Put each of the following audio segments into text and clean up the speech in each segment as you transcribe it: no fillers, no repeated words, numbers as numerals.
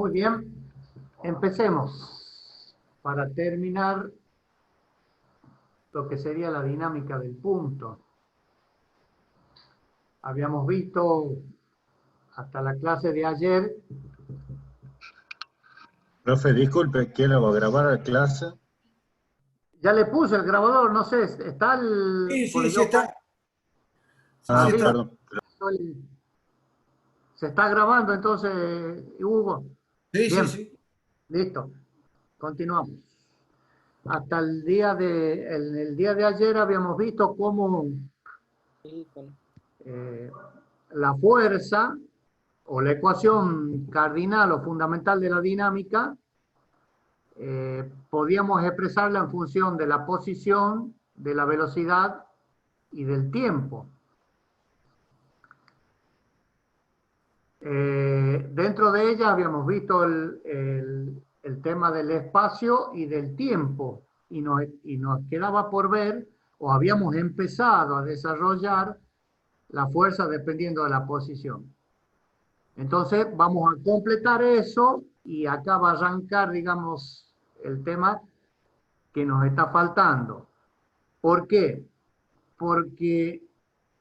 Muy bien, empecemos para terminar lo que sería la dinámica del punto. Habíamos visto hasta la clase de ayer. Profe, disculpe, quiero grabar la clase. Ya le puse el grabador, no sé, está el... Sí, porque sí, sí yo... está. Sí, Ah, sí está. listo. Perdón. Se está grabando entonces, Hugo. Sí, sí, Bien, sí. listo. Continuamos. Hasta el día de ayer habíamos visto cómo eh, la fuerza o la ecuación cardinal o fundamental de la dinámica podíamos expresarla en función de la posición, de la velocidad y del tiempo. Dentro de ella habíamos visto el tema del espacio y del tiempo y nos quedaba por ver o habíamos empezado a desarrollar la fuerza dependiendo de la posición. Entonces vamos a completar eso y acá va a arrancar, digamos, el tema que nos está faltando. ¿Por qué? Porque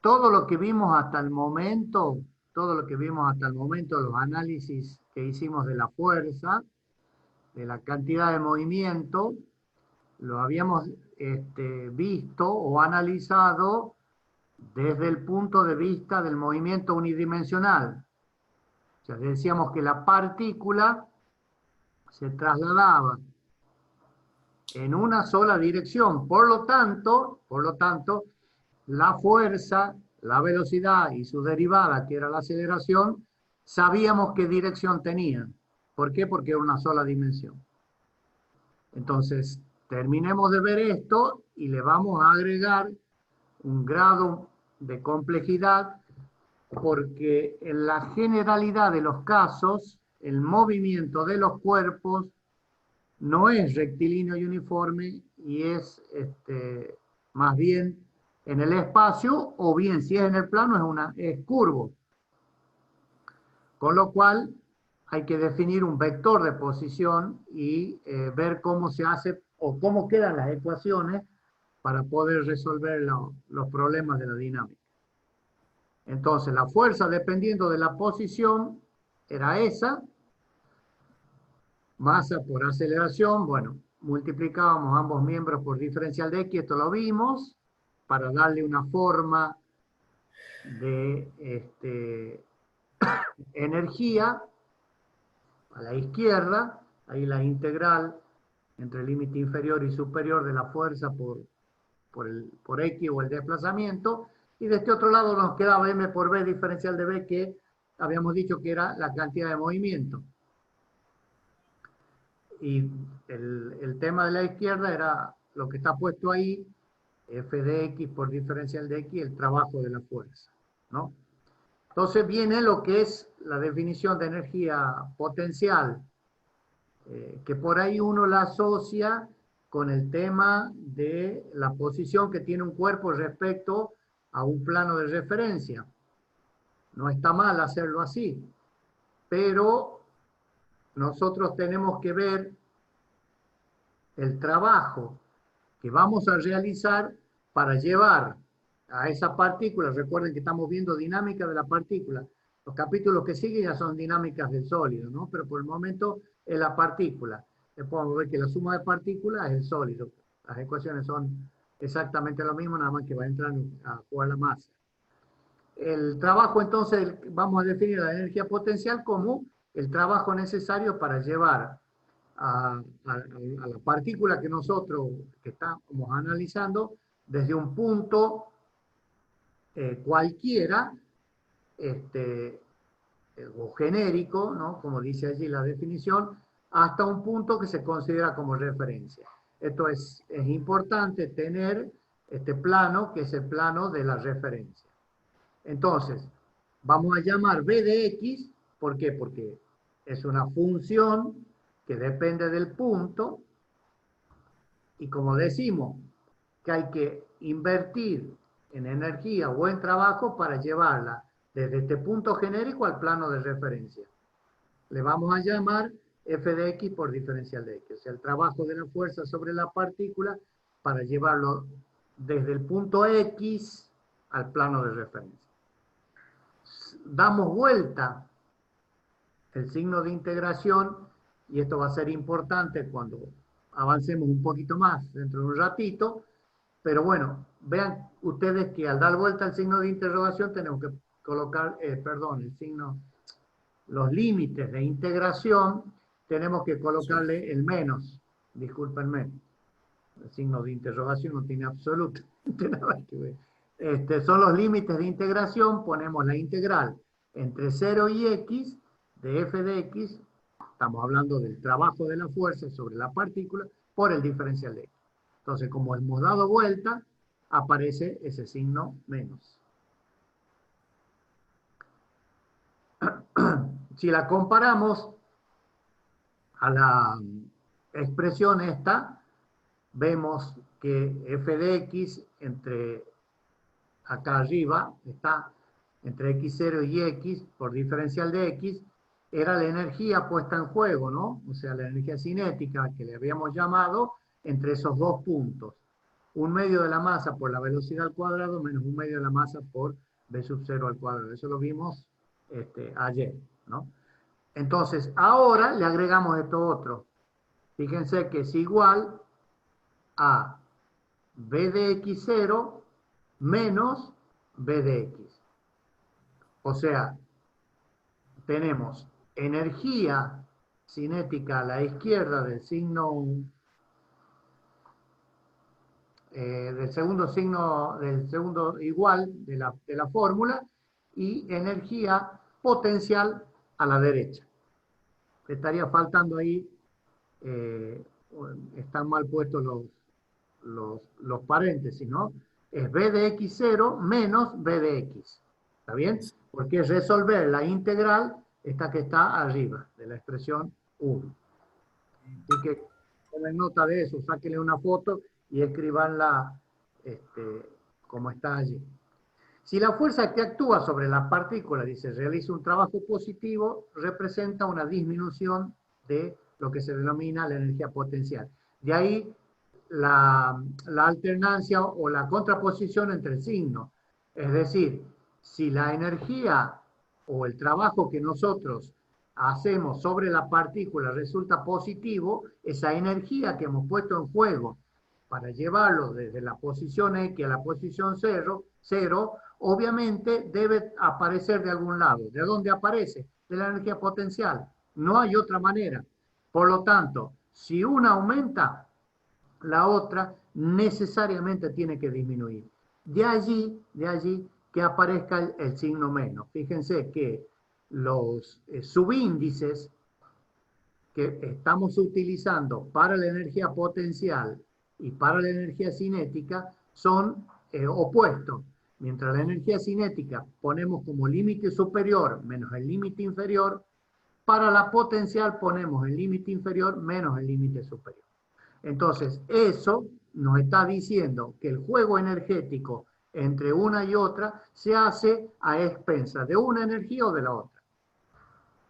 todo lo que vimos hasta el momento, los análisis que hicimos de la fuerza, de la cantidad de movimiento, lo habíamos visto o analizado desde el punto de vista del movimiento unidimensional. O sea, decíamos que la partícula se trasladaba en una sola dirección. Por lo tanto, la fuerza, la velocidad y su derivada, que era la aceleración, sabíamos qué dirección tenían. ¿Por qué? Porque era una sola dimensión. Entonces, terminemos de ver esto y le vamos a agregar un grado de complejidad porque en la generalidad de los casos, el movimiento de los cuerpos no es rectilíneo y uniforme y es más bien en el espacio o bien si es en el plano es curvo. Con lo cual hay que definir un vector de posición y ver cómo se hace o cómo quedan las ecuaciones para poder resolver los problemas de la dinámica. Entonces la fuerza dependiendo de la posición era esa, masa por aceleración, bueno, multiplicábamos ambos miembros por diferencial de X, esto lo vimos, para darle una forma de energía a la izquierda, ahí la integral entre el límite inferior y superior de la fuerza por X o el desplazamiento, y de este otro lado nos quedaba M por B diferencial de B, que habíamos dicho que era la cantidad de movimiento. Y el tema de la izquierda era lo que está puesto ahí, f de x por diferencial de x, el trabajo de la fuerza, ¿no? Entonces viene lo que es la definición de energía potencial, que por ahí uno la asocia con el tema de la posición que tiene un cuerpo respecto a un plano de referencia. No está mal hacerlo así, pero nosotros tenemos que ver el trabajo que vamos a realizar para llevar a esa partícula. Recuerden que estamos viendo dinámica de la partícula. Los capítulos que siguen ya son dinámicas del sólido, ¿no? Pero por el momento es la partícula. Después vamos a ver que la suma de partículas es el sólido. Las ecuaciones son exactamente lo mismo, nada más que va a entrar a jugar la masa. El trabajo, entonces, vamos a definir la energía potencial como el trabajo necesario para llevar a la partícula que nosotros que estamos analizando desde un punto cualquiera o genérico, ¿no? Como dice allí la definición, hasta un punto que se considera como referencia. Esto es importante tener este plano, que es el plano de la referencia. Entonces, vamos a llamar b de x, ¿por qué? Porque es una función que depende del punto, y como decimos, que hay que invertir en energía o en trabajo para llevarla desde este punto genérico al plano de referencia. le vamos a llamar f de x por diferencial de x. O sea, el trabajo de la fuerza sobre la partícula para llevarlo desde el punto X al plano de referencia. Damos vuelta el signo de integración, y esto va a ser importante cuando avancemos un poquito más dentro de un ratito, pero bueno, vean ustedes que al dar vuelta el signo de interrogación tenemos que colocar, los límites de integración, tenemos que colocarle el menos, discúlpenme, el signo de interrogación no tiene absolutamente nada que ver. Son los límites de integración, ponemos la integral entre 0 y x de f de x, estamos hablando del trabajo de la fuerza sobre la partícula, por el diferencial de x. Entonces, como hemos dado vuelta, aparece ese signo menos. Si la comparamos a la expresión esta, vemos que f de x entre acá arriba está entre x0 y x por diferencial de x, era la energía puesta en juego, ¿no? O sea, la energía cinética que le habíamos llamado entre esos dos puntos. 1/2 de la masa por la velocidad al cuadrado menos 1/2 de la masa por v sub 0 al cuadrado. Eso lo vimos ayer, ¿no? Entonces, ahora le agregamos esto otro. Fíjense que es igual a v de x0 menos v de x. O sea, tenemos energía cinética a la izquierda del signo, del segundo igual de la fórmula, y energía potencial a la derecha. Estaría faltando ahí, están mal puestos los paréntesis, ¿no? Es v de x0 menos v de x. ¿Está bien? Porque es resolver la integral, esta que está arriba, de la expresión 1. Así que tomen nota de eso, sáquenle una foto y escribanla como está allí. Si la fuerza que actúa sobre la partícula, dice, realiza un trabajo positivo, representa una disminución de lo que se denomina la energía potencial. De ahí la alternancia o la contraposición entre el signo. Es decir, si la energía o el trabajo que nosotros hacemos sobre la partícula resulta positivo, esa energía que hemos puesto en juego para llevarlo desde la posición X a la posición 0, obviamente debe aparecer de algún lado. ¿De dónde aparece? De la energía potencial. No hay otra manera. Por lo tanto, si una aumenta, la otra necesariamente tiene que disminuir. De allí que aparezca el signo menos. Fíjense que los subíndices que estamos utilizando para la energía potencial y para la energía cinética son opuestos. Mientras la energía cinética ponemos como límite superior menos el límite inferior, para la potencial ponemos el límite inferior menos el límite superior. Entonces, eso nos está diciendo que el juego energético entre una y otra se hace a expensas de una energía o de la otra.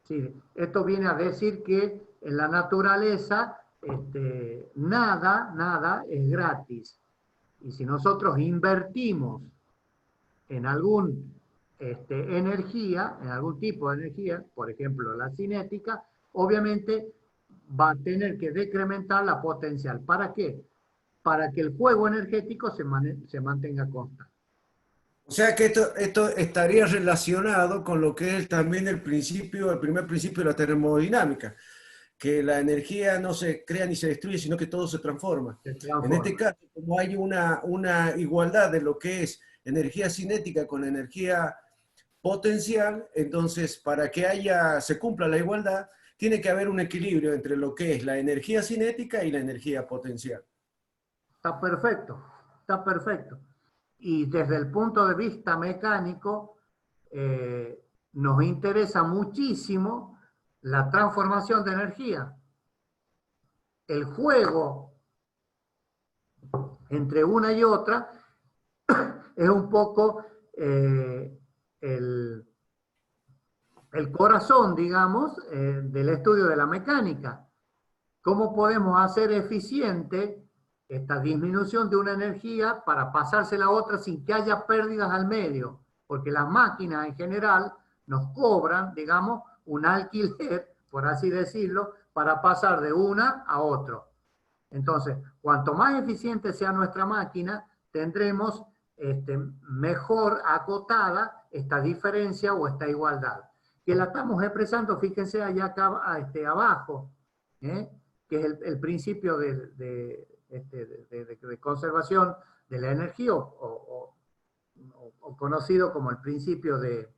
Sí, esto viene a decir que en la naturaleza nada es gratis. Y si nosotros invertimos en algún energía, en algún tipo de energía, por ejemplo la cinética, obviamente va a tener que decrementar la potencial. ¿Para qué? Para que el juego energético se mantenga constante. O sea que esto estaría relacionado con lo que es también el primer principio de la termodinámica, que la energía no se crea ni se destruye, sino que todo se transforma. En este caso, como hay una igualdad de lo que es energía cinética con energía potencial, entonces para que se cumpla la igualdad, tiene que haber un equilibrio entre lo que es la energía cinética y la energía potencial. Está perfecto, está perfecto. Y desde el punto de vista mecánico, nos interesa muchísimo la transformación de energía. El juego entre una y otra es un poco el el corazón, digamos, del estudio de la mecánica. ¿Cómo podemos hacer eficiente esta disminución de una energía para pasársela a otra sin que haya pérdidas al medio? Porque las máquinas en general nos cobran, digamos, un alquiler, por así decirlo, para pasar de una a otro. Entonces, cuanto más eficiente sea nuestra máquina, tendremos mejor acotada esta diferencia o esta igualdad. Que la estamos expresando, fíjense allá acá, abajo, que es el principio de conservación de la energía, o conocido como el principio de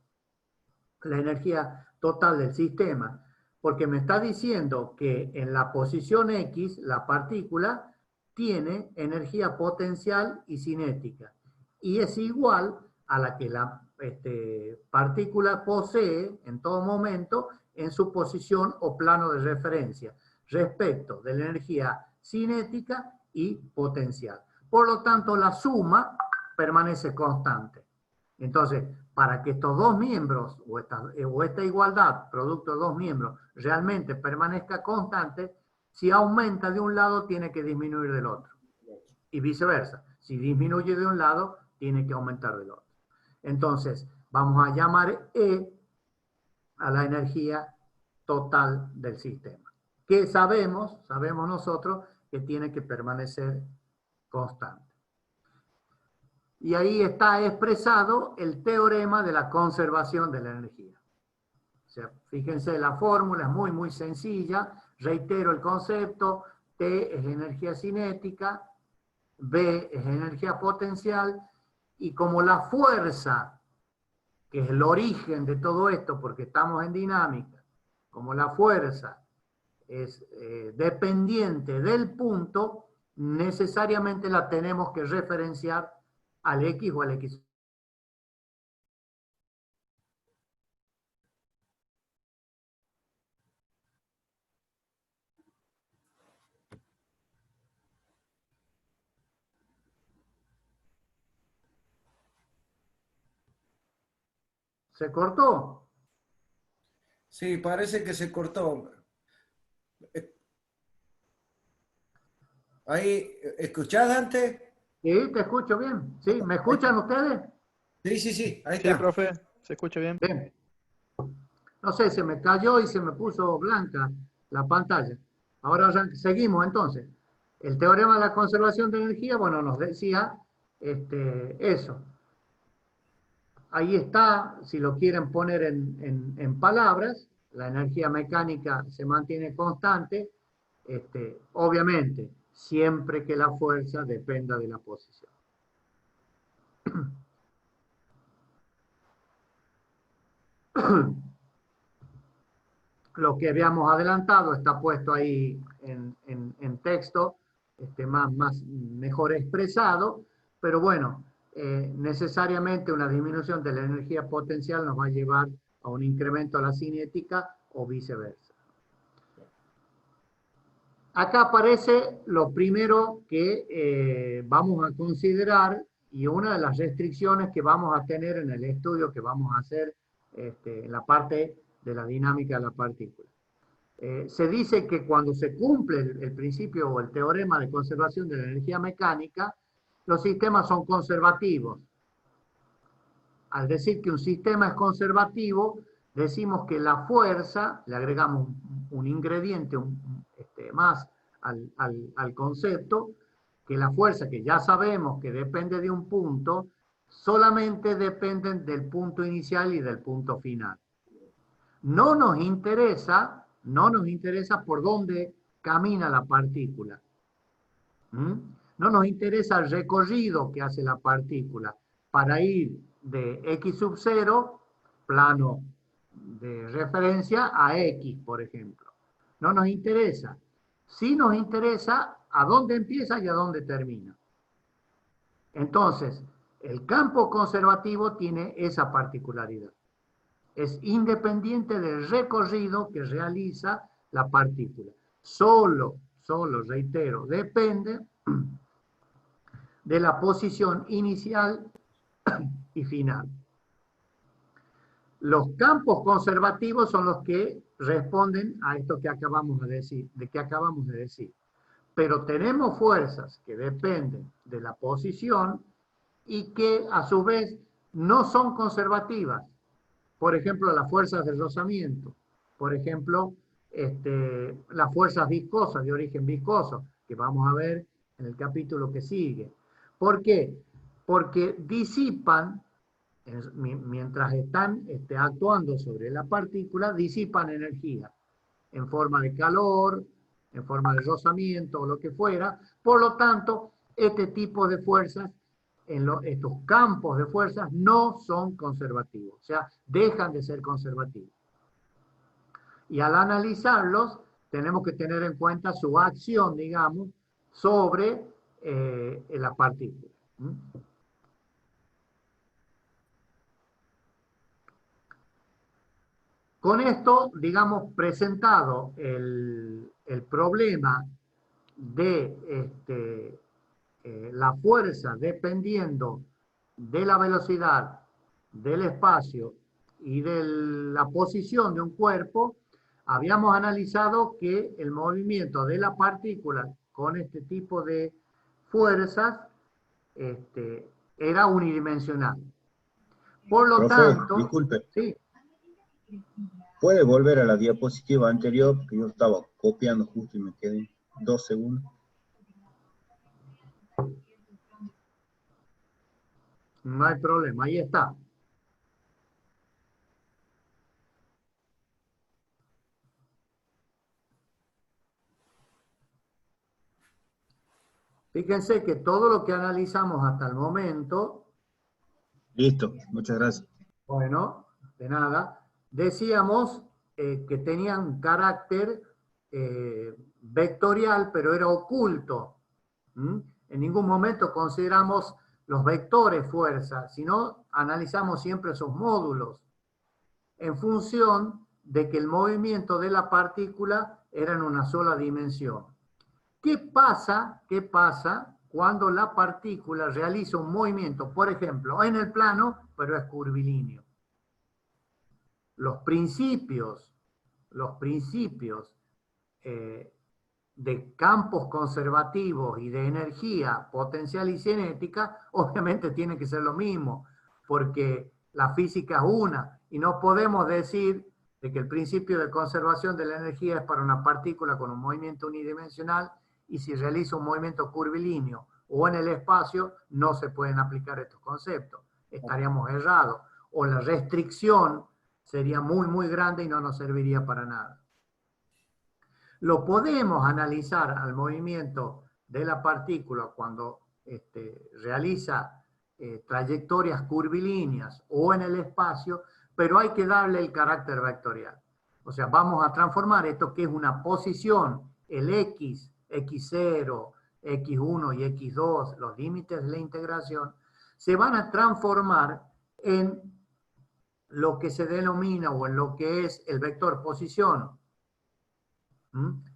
la energía total del sistema, porque me está diciendo que en la posición X, la partícula tiene energía potencial y cinética, y es igual a la que la partícula posee en todo momento en su posición o plano de referencia, respecto de la energía cinética y potencial. Por lo tanto, la suma permanece constante. Entonces, para que estos dos miembros, o esta igualdad, producto de dos miembros, realmente permanezca constante, si aumenta de un lado, tiene que disminuir del otro. Y viceversa. Si disminuye de un lado, tiene que aumentar del otro. Entonces, vamos a llamar E a la energía total del sistema, que sabemos nosotros que tiene que permanecer constante. Y ahí está expresado el teorema de la conservación de la energía. O sea, fíjense, la fórmula es muy, muy sencilla. Reitero el concepto: T es energía cinética, B es energía potencial, y como la fuerza, que es el origen de todo esto, porque estamos en dinámica, como la fuerza es dependiente del punto, necesariamente la tenemos que referenciar al X o al X. ¿Se cortó? Sí, parece que se cortó. Ahí, ¿escuchás, Dante? Sí, te escucho bien. ¿Sí? ¿Me escuchan ustedes? Sí, sí, sí, ahí Sí, está. profe, se escucha bien. Bien. No sé, se me cayó y se me puso blanca la pantalla. Ahora ya seguimos entonces. El teorema de la conservación de energía, bueno, nos decía eso. Ahí está, si lo quieren poner en palabras, la energía mecánica se mantiene constante, obviamente, siempre que la fuerza dependa de la posición. Lo que habíamos adelantado está puesto ahí en texto, mejor expresado, pero bueno, necesariamente una disminución de la energía potencial nos va a llevar a un incremento de la cinética o viceversa. Acá aparece lo primero que vamos a considerar, y una de las restricciones que vamos a tener en el estudio que vamos a hacer en la parte de la dinámica de la partícula. Se dice que cuando se cumple el principio o el teorema de conservación de la energía mecánica, los sistemas son conservativos. Al decir que un sistema es conservativo, decimos que la fuerza, le agregamos un ingrediente más al concepto, que la fuerza, que ya sabemos que depende de un punto, solamente dependen del punto inicial y del punto final. No nos interesa por dónde camina la partícula. No nos interesa el recorrido que hace la partícula para ir de X sub 0, plano de referencia, a X, por ejemplo. No nos interesa. Sí nos interesa a dónde empieza y a dónde termina. Entonces, el campo conservativo tiene esa particularidad. Es independiente del recorrido que realiza la partícula. Solo, reitero, depende de la posición inicial y final. Los campos conservativos son los que responden a esto que acabamos de decir. Pero tenemos fuerzas que dependen de la posición y que a su vez no son conservativas. Por ejemplo, las fuerzas de rozamiento. Por ejemplo, las fuerzas viscosas, de origen viscoso, que vamos a ver en el capítulo que sigue. ¿Por qué? Porque disipan, mientras están actuando sobre la partícula, disipan energía en forma de calor, en forma de rozamiento o lo que fuera. Por lo tanto, este tipo de fuerzas, estos campos de fuerzas no son conservativos, o sea, dejan de ser conservativos. Y al analizarlos, tenemos que tener en cuenta su acción, digamos, sobre la partícula. Con esto, digamos, presentado el problema de la fuerza dependiendo de la velocidad, del espacio y de la posición de un cuerpo, habíamos analizado que el movimiento de la partícula con este tipo de fuerzas era unidimensional. Por lo Profe, tanto, disculpe, sí, ¿puede volver a la diapositiva anterior? Que yo estaba copiando justo y me quedé 2 segundos. no hay problema, ahí está. Fíjense que todo lo que analizamos hasta el momento, Listo, muchas gracias. bueno, de nada, decíamos que tenían carácter vectorial, pero era oculto. ¿Mm? En ningún momento consideramos los vectores fuerza, sino analizamos siempre sus módulos en función de que el movimiento de la partícula era en una sola dimensión. ¿Qué pasa cuando la partícula realiza un movimiento, por ejemplo, en el plano, pero es curvilíneo? Los principios de campos conservativos y de energía potencial y cinética, obviamente tienen que ser lo mismo, porque la física es una, y no podemos decir de que el principio de conservación de la energía es para una partícula con un movimiento unidimensional, y si realiza un movimiento curvilíneo o en el espacio, no se pueden aplicar estos conceptos. Estaríamos errados, o la restricción sería muy, muy grande y no nos serviría para nada. Lo podemos analizar al movimiento de la partícula cuando realiza trayectorias curvilíneas o en el espacio, pero hay que darle el carácter vectorial. O sea, vamos a transformar esto que es una posición, el X, X0, X1 y X2, los límites de la integración, se van a transformar en lo que se denomina o en lo que es el vector posición.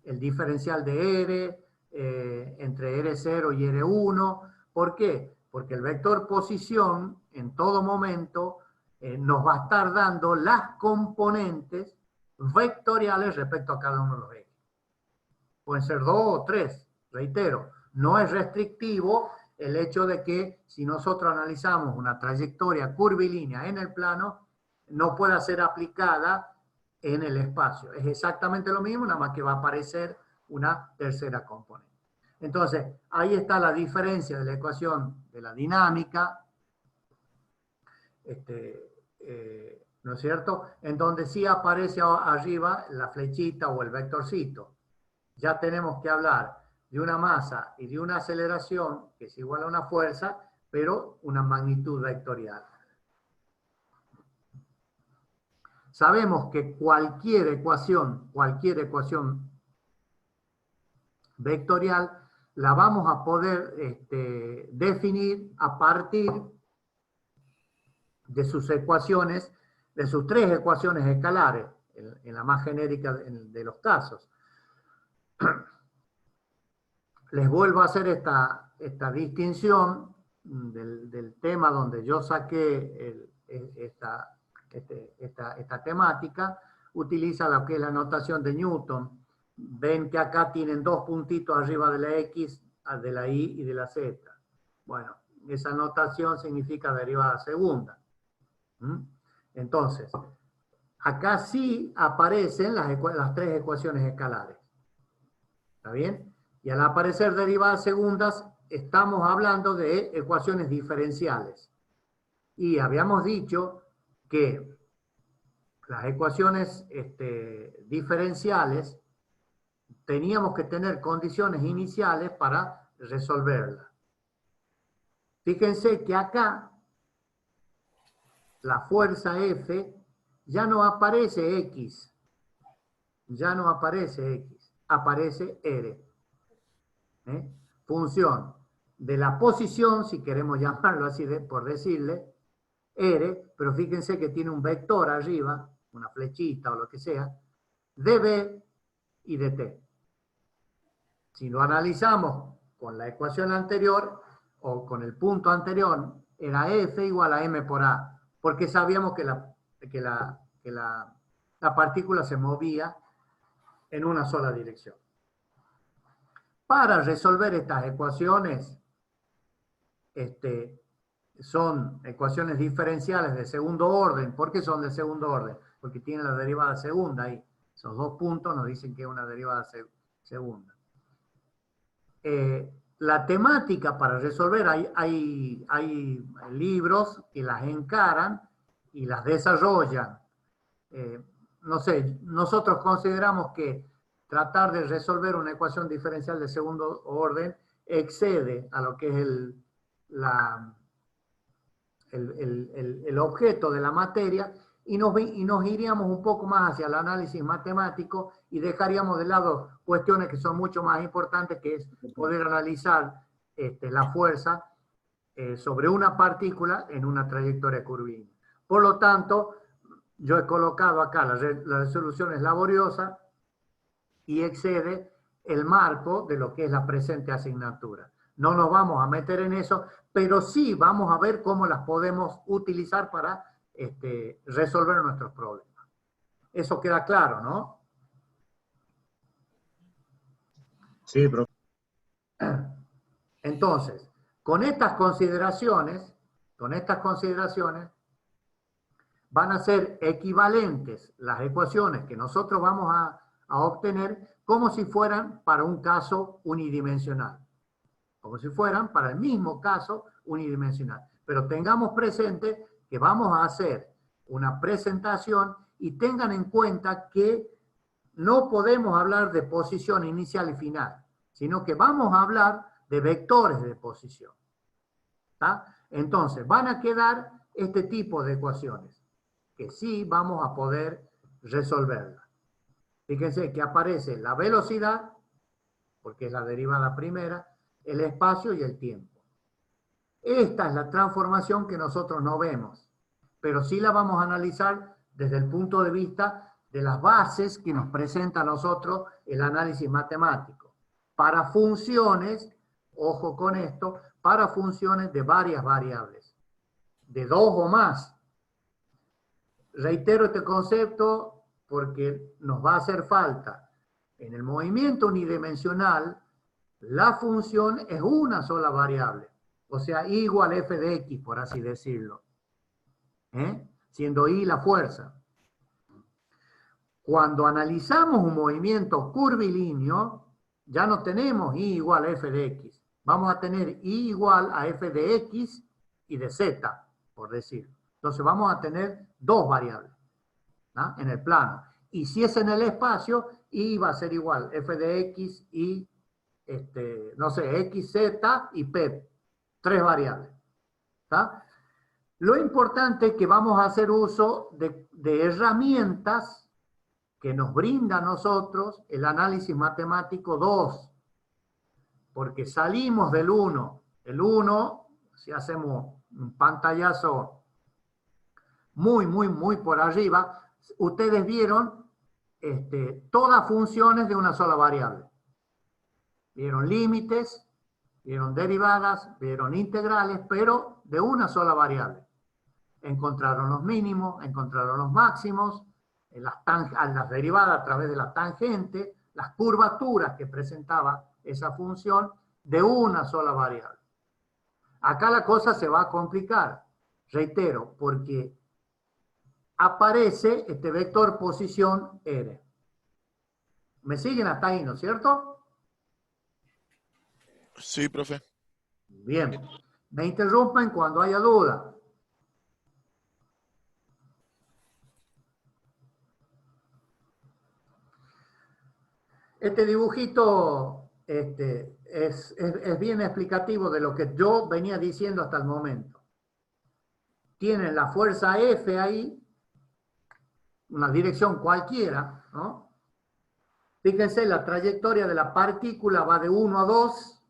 El diferencial de R entre R0 y R1. ¿Por qué? Porque el vector posición en todo momento nos va a estar dando las componentes vectoriales respecto a cada uno de los ejes. Pueden ser 2 o 3, reitero. No es restrictivo el hecho de que si nosotros analizamos una trayectoria curvilínea en el plano, no pueda ser aplicada en el espacio. Es exactamente lo mismo, nada más que va a aparecer una tercera componente. Entonces, ahí está la diferencia de la ecuación de la dinámica, ¿no es cierto? En donde sí aparece arriba la flechita o el vectorcito. Ya tenemos que hablar de una masa y de una aceleración que es igual a una fuerza, pero una magnitud vectorial. Sabemos que cualquier ecuación vectorial la vamos a poder definir a partir de sus ecuaciones, de sus 3 ecuaciones escalares, en la más genérica de los casos. Les vuelvo a hacer esta distinción del tema donde yo saqué esta temática, utiliza lo que es la notación de Newton. Ven que acá tienen dos puntitos arriba de la X, de la Y y de la Z. Bueno, esa notación significa derivada segunda. Entonces, acá sí aparecen las tres ecuaciones escalares. ¿Está bien? Y al aparecer derivadas segundas, estamos hablando de ecuaciones diferenciales. Y habíamos dicho que las ecuaciones diferenciales teníamos que tener condiciones iniciales para resolverlas. Fíjense que acá la fuerza F ya no aparece X. Ya no aparece X. Aparece R. Función de la posición, si queremos llamarlo así por decirle, R, pero fíjense que tiene un vector arriba, una flechita o lo que sea, de B y de T. Si lo analizamos con la ecuación anterior o con el punto anterior, era F igual a M por A, porque sabíamos que la partícula se movía en una sola dirección. Para resolver estas ecuaciones, son ecuaciones diferenciales de segundo orden. ¿Por qué son de segundo orden? Porque tienen la derivada segunda ahí. Esos dos puntos nos dicen que es una derivada segunda. La temática para resolver, hay libros que las encaran y las desarrollan. No sé, nosotros consideramos que tratar de resolver una ecuación diferencial de segundo orden excede a lo que es el objeto de la materia y nos iríamos un poco más hacia el análisis matemático y dejaríamos de lado cuestiones que son mucho más importantes, que es poder analizar la fuerza sobre una partícula en una trayectoria curvilínea. Por lo tanto, yo he colocado acá la resolución es laboriosa y excede el marco de lo que es la presente asignatura. No nos vamos a meter en eso, pero sí vamos a ver cómo las podemos utilizar para resolver nuestros problemas. Eso queda claro, ¿no? Sí, profe. Entonces, con estas consideraciones van a ser equivalentes las ecuaciones que nosotros vamos a obtener como si fueran para un caso unidimensional. Como si fueran para el mismo caso unidimensional. Pero tengamos presente que vamos a hacer una presentación y tengan en cuenta que no podemos hablar de posición inicial y final, sino que vamos a hablar de vectores de posición. ¿Está? Entonces, van a quedar este tipo de ecuaciones, que sí vamos a poder resolverlas. Fíjense que aparece la velocidad, porque es la derivada primera, el espacio y el tiempo. Esta es la transformación que nosotros no vemos, pero sí la vamos a analizar desde el punto de vista de las bases que nos presenta a nosotros el análisis matemático. Para funciones, ojo con esto, para funciones de varias variables, de dos o más. Reitero este concepto porque nos va a hacer falta. En el movimiento unidimensional, la función es una sola variable, o sea, I igual f de x, por así decirlo, siendo I la fuerza. Cuando analizamos un movimiento curvilíneo, ya no tenemos I igual a f de x. Vamos a tener I igual a f de x y de z, por decir. Entonces vamos a tener dos variables, ¿no?, en el plano. Y si es en el espacio, I va a ser igual f de x y, no sé, x, z y p. Tres variables. ¿Está? Lo importante es que vamos a hacer uso de herramientas que nos brinda a nosotros el análisis matemático 2. Porque salimos del 1. El 1, si hacemos un pantallazo muy por arriba, ustedes vieron todas funciones de una sola variable. Vieron límites, vieron derivadas, vieron integrales, pero de una sola variable. Encontraron los mínimos, encontraron los máximos, las derivadas a través de la tangente, las curvaturas que presentaba esa función de una sola variable. Acá la cosa se va a complicar, reitero, porque aparece este vector posición R. ¿Me siguen hasta ahí, no es cierto? Sí, profe. Bien. Me interrumpen cuando haya duda. Este dibujito es bien explicativo de lo que yo venía diciendo hasta el momento. Tienen la fuerza F ahí, una dirección cualquiera, ¿no? Fíjense, la trayectoria de la partícula va de 1 a 2.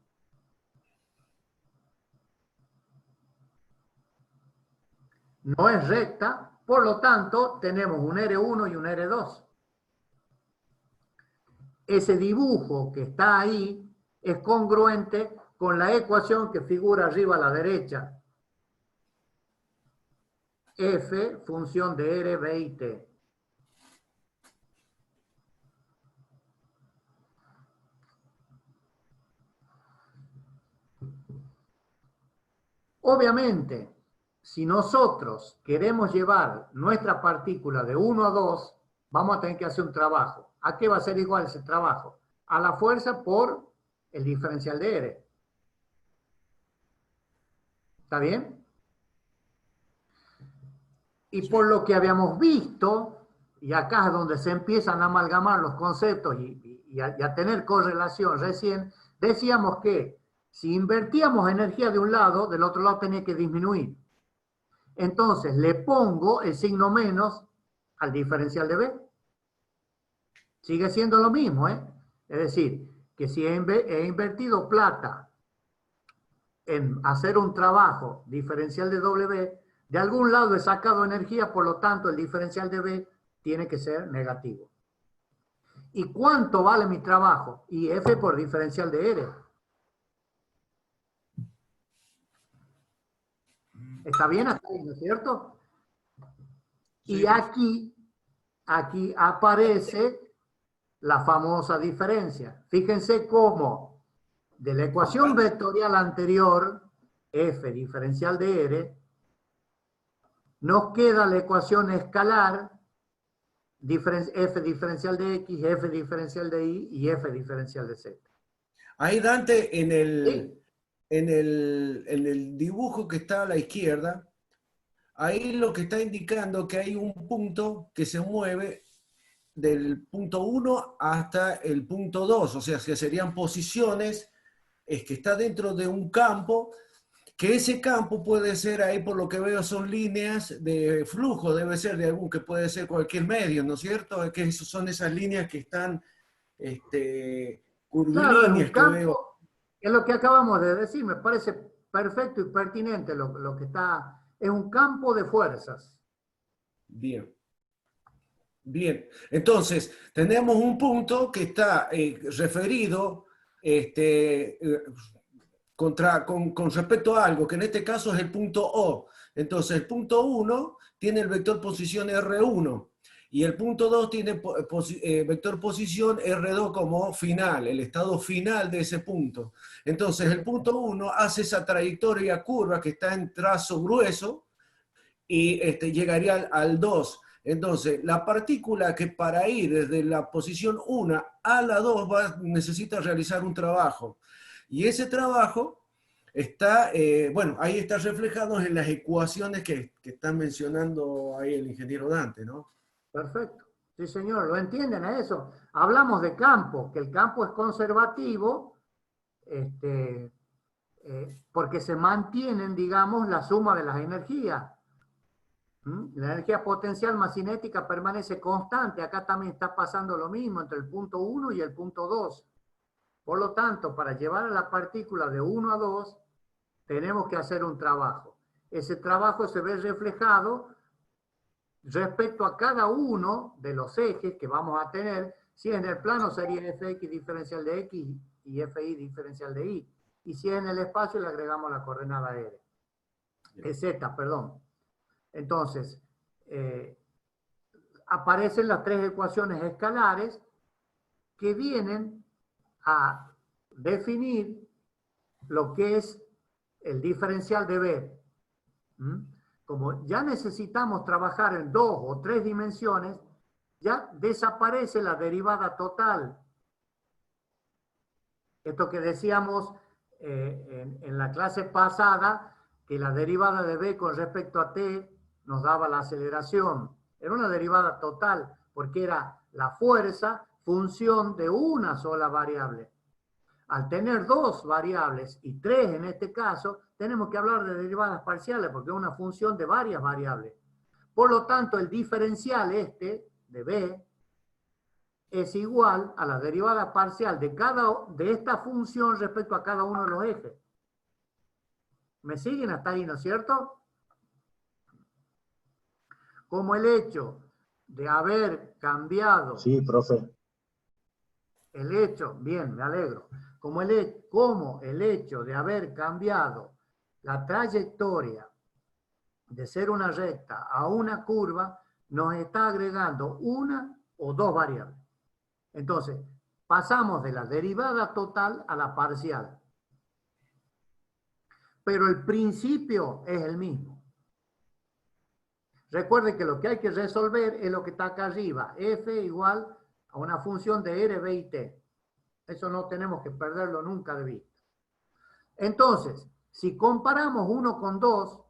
No es recta, por lo tanto, tenemos un R1 y un R2. Ese dibujo que está ahí es congruente con la ecuación que figura arriba a la derecha. F, función de R, B y T. Obviamente, si nosotros queremos llevar nuestra partícula de 1 a 2, vamos a tener que hacer un trabajo. ¿A qué va a ser igual ese trabajo? A la fuerza por el diferencial de R. ¿Está bien? Y por lo que habíamos visto, y acá es donde se empiezan a amalgamar los conceptos y a tener correlación recién, decíamos que si invertíamos energía de un lado, del otro lado tenía que disminuir. Entonces le pongo el signo menos al diferencial de B. Sigue siendo lo mismo, ¿eh? Es decir, que si he invertido plata en hacer un trabajo diferencial de W, de algún lado he sacado energía, por lo tanto el diferencial de B tiene que ser negativo. ¿Y cuánto vale mi trabajo? Y F por diferencial de R. ¿Está bien hasta ahí, no es cierto? Sí. Y aquí aparece la famosa diferencia. Fíjense cómo de la ecuación vectorial anterior, F diferencial de R, nos queda la ecuación escalar, F diferencial de X, F diferencial de Y y F diferencial de Z. Ahí, Dante, ¿Sí? en el dibujo que está a la izquierda, ahí lo que está indicando que hay un punto que se mueve del punto 1 hasta el punto 2, o sea, que serían posiciones, es que está dentro de un campo, que ese campo puede ser, ahí por lo que veo son líneas de flujo, debe ser de algún, que puede ser cualquier medio, ¿no es cierto? Es que son esas líneas que están Claro, es curvilíneas un que veo. campo, es lo que acabamos de decir, me parece perfecto y pertinente lo que está, es un campo de fuerzas. Bien. Bien, entonces tenemos un punto que está referido con respecto a algo, que en este caso es el punto O. Entonces el punto 1 tiene el vector posición R1 y el punto 2 tiene vector posición R2 como final, el estado final de ese punto. Entonces el punto 1 hace esa trayectoria curva que está en trazo grueso y llegaría al 2. Entonces, la partícula que para ir desde la posición 1 a la 2 necesita realizar un trabajo. Y ese trabajo está, bueno, ahí está reflejado en las ecuaciones que está mencionando ahí el ingeniero Dante, ¿no? Perfecto. Sí, señor, ¿lo entienden a eso? Hablamos de campo, que el campo es conservativo, porque se mantienen, digamos, la suma de las energías. La energía potencial más cinética permanece constante. Acá también está pasando lo mismo entre el punto 1 y el punto 2. Por lo tanto, para llevar a la partícula de 1 a 2, tenemos que hacer un trabajo. Ese trabajo se ve reflejado respecto a cada uno de los ejes que vamos a tener. Si en el plano sería fx diferencial de x y fi diferencial de y. Y si en el espacio le agregamos la coordenada r. Z, perdón. Entonces, aparecen las tres ecuaciones escalares que vienen a definir lo que es el diferencial de B. Como ya necesitamos trabajar en 2 o 3 dimensiones, ya desaparece la derivada total. Esto que decíamos en la clase pasada, que la derivada de B con respecto a T nos daba la aceleración. Era una derivada total, porque era la fuerza función de una sola variable. Al tener 2 variables y 3 en este caso, tenemos que hablar de derivadas parciales porque es una función de varias variables. Por lo tanto, el diferencial de B es igual a la derivada parcial de esta función respecto a cada uno de los ejes. ¿Me siguen hasta ahí, no es cierto? Como el hecho de haber cambiado... Sí, profe. El hecho, bien, me alegro. Como el hecho de haber cambiado la trayectoria de ser una recta a una curva nos está agregando una o 2 variables. Entonces, pasamos de la derivada total a la parcial. Pero el principio es el mismo. Recuerden que lo que hay que resolver es lo que está acá arriba. F igual a una función de R, B y T. Eso no tenemos que perderlo nunca de vista. Entonces, si comparamos 1 con 2,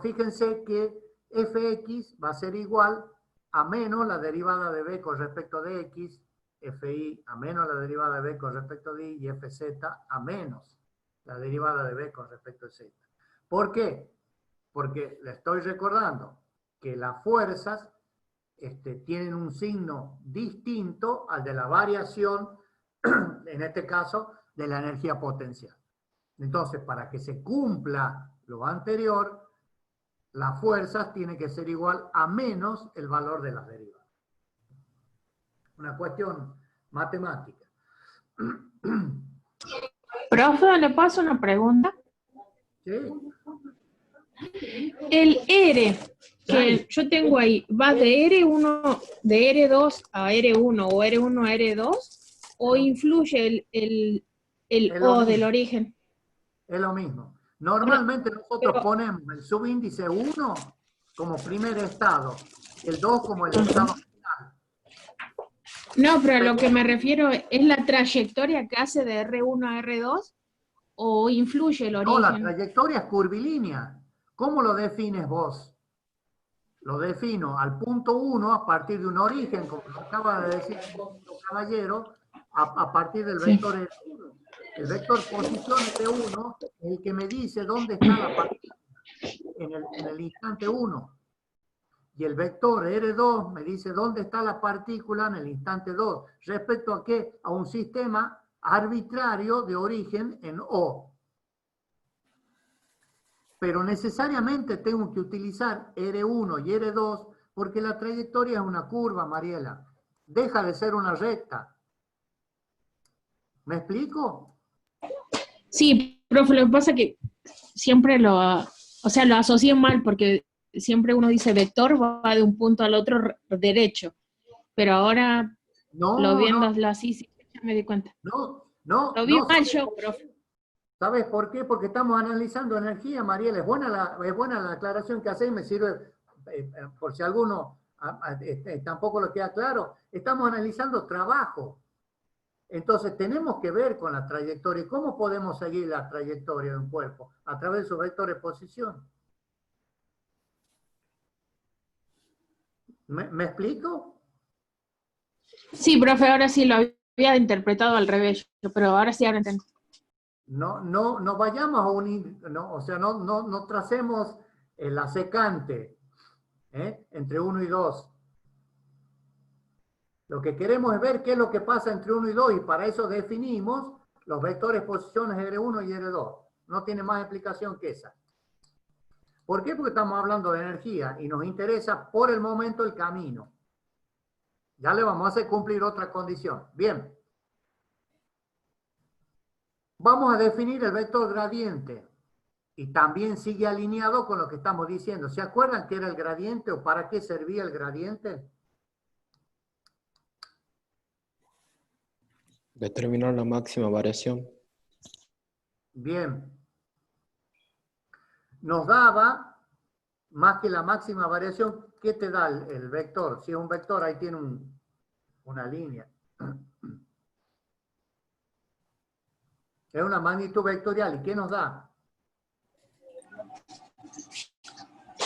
fíjense que fx va a ser igual a menos la derivada de b con respecto de x, fi a menos la derivada de b con respecto de y, y fz a menos la derivada de b con respecto de z. ¿Por qué? Porque le estoy recordando que las fuerzas tienen un signo distinto al de la variación, en este caso, de la energía potencial. Entonces, para que se cumpla lo anterior, las fuerzas tienen que ser igual a menos el valor de las derivadas. Una cuestión matemática. Profe, ¿le paso una pregunta? ¿Sí? El R que yo tengo ahí, ¿va de R1, de R2 a R1 o R1 a R2? ¿O influye el O del origen? Es lo mismo. Normalmente nosotros ponemos el subíndice 1 como primer estado, el 2 como el estado final. No, pero a lo que me refiero es la trayectoria que hace de R1 a R2 o influye el origen. No, la trayectoria es curvilínea. ¿Cómo lo defines vos? Lo defino al punto 1 a partir de un origen, como acaba de decir el caballero, a partir del vector R1. El vector posición R1 es el que me dice dónde está la partícula en el instante 1. Y el vector R2 me dice dónde está la partícula en el instante 2. ¿Respecto a qué? A un sistema arbitrario de origen en O. Pero necesariamente tengo que utilizar R1 y R2 porque la trayectoria es una curva, Mariela. Deja de ser una recta. ¿Me explico? Sí, profe, lo que pasa es que siempre lo asocié mal porque siempre uno dice vector va de un punto al otro derecho. Pero ahora, lo viéndolo así, sí, ya me di cuenta. No. Lo vi mal yo, profe. ¿Sabes por qué? Porque estamos analizando energía, Mariela. Es buena la aclaración que hacéis, me sirve por si alguno tampoco lo queda claro. Estamos analizando trabajo. Entonces tenemos que ver con la trayectoria. ¿Cómo podemos seguir la trayectoria de un cuerpo? A través de su vector de posición. ¿Me explico? Sí, profe, ahora sí lo había interpretado al revés, pero ahora sí entiendo. No vayamos a unir, no tracemos la secante entre 1 y 2. Lo que queremos es ver qué es lo que pasa entre 1 y 2 y para eso definimos los vectores posiciones R1 y R2. No tiene más explicación que esa. ¿Por qué? Porque estamos hablando de energía y nos interesa por el momento el camino. Ya le vamos a hacer cumplir otra condición. Bien. Vamos a definir el vector gradiente. Y también sigue alineado con lo que estamos diciendo. ¿Se acuerdan qué era el gradiente o para qué servía el gradiente? Determinar la máxima variación. Bien. Nos daba, más que la máxima variación, ¿qué te da el vector? Si es un vector, ahí tiene una línea. Es una magnitud vectorial. ¿Y qué nos da?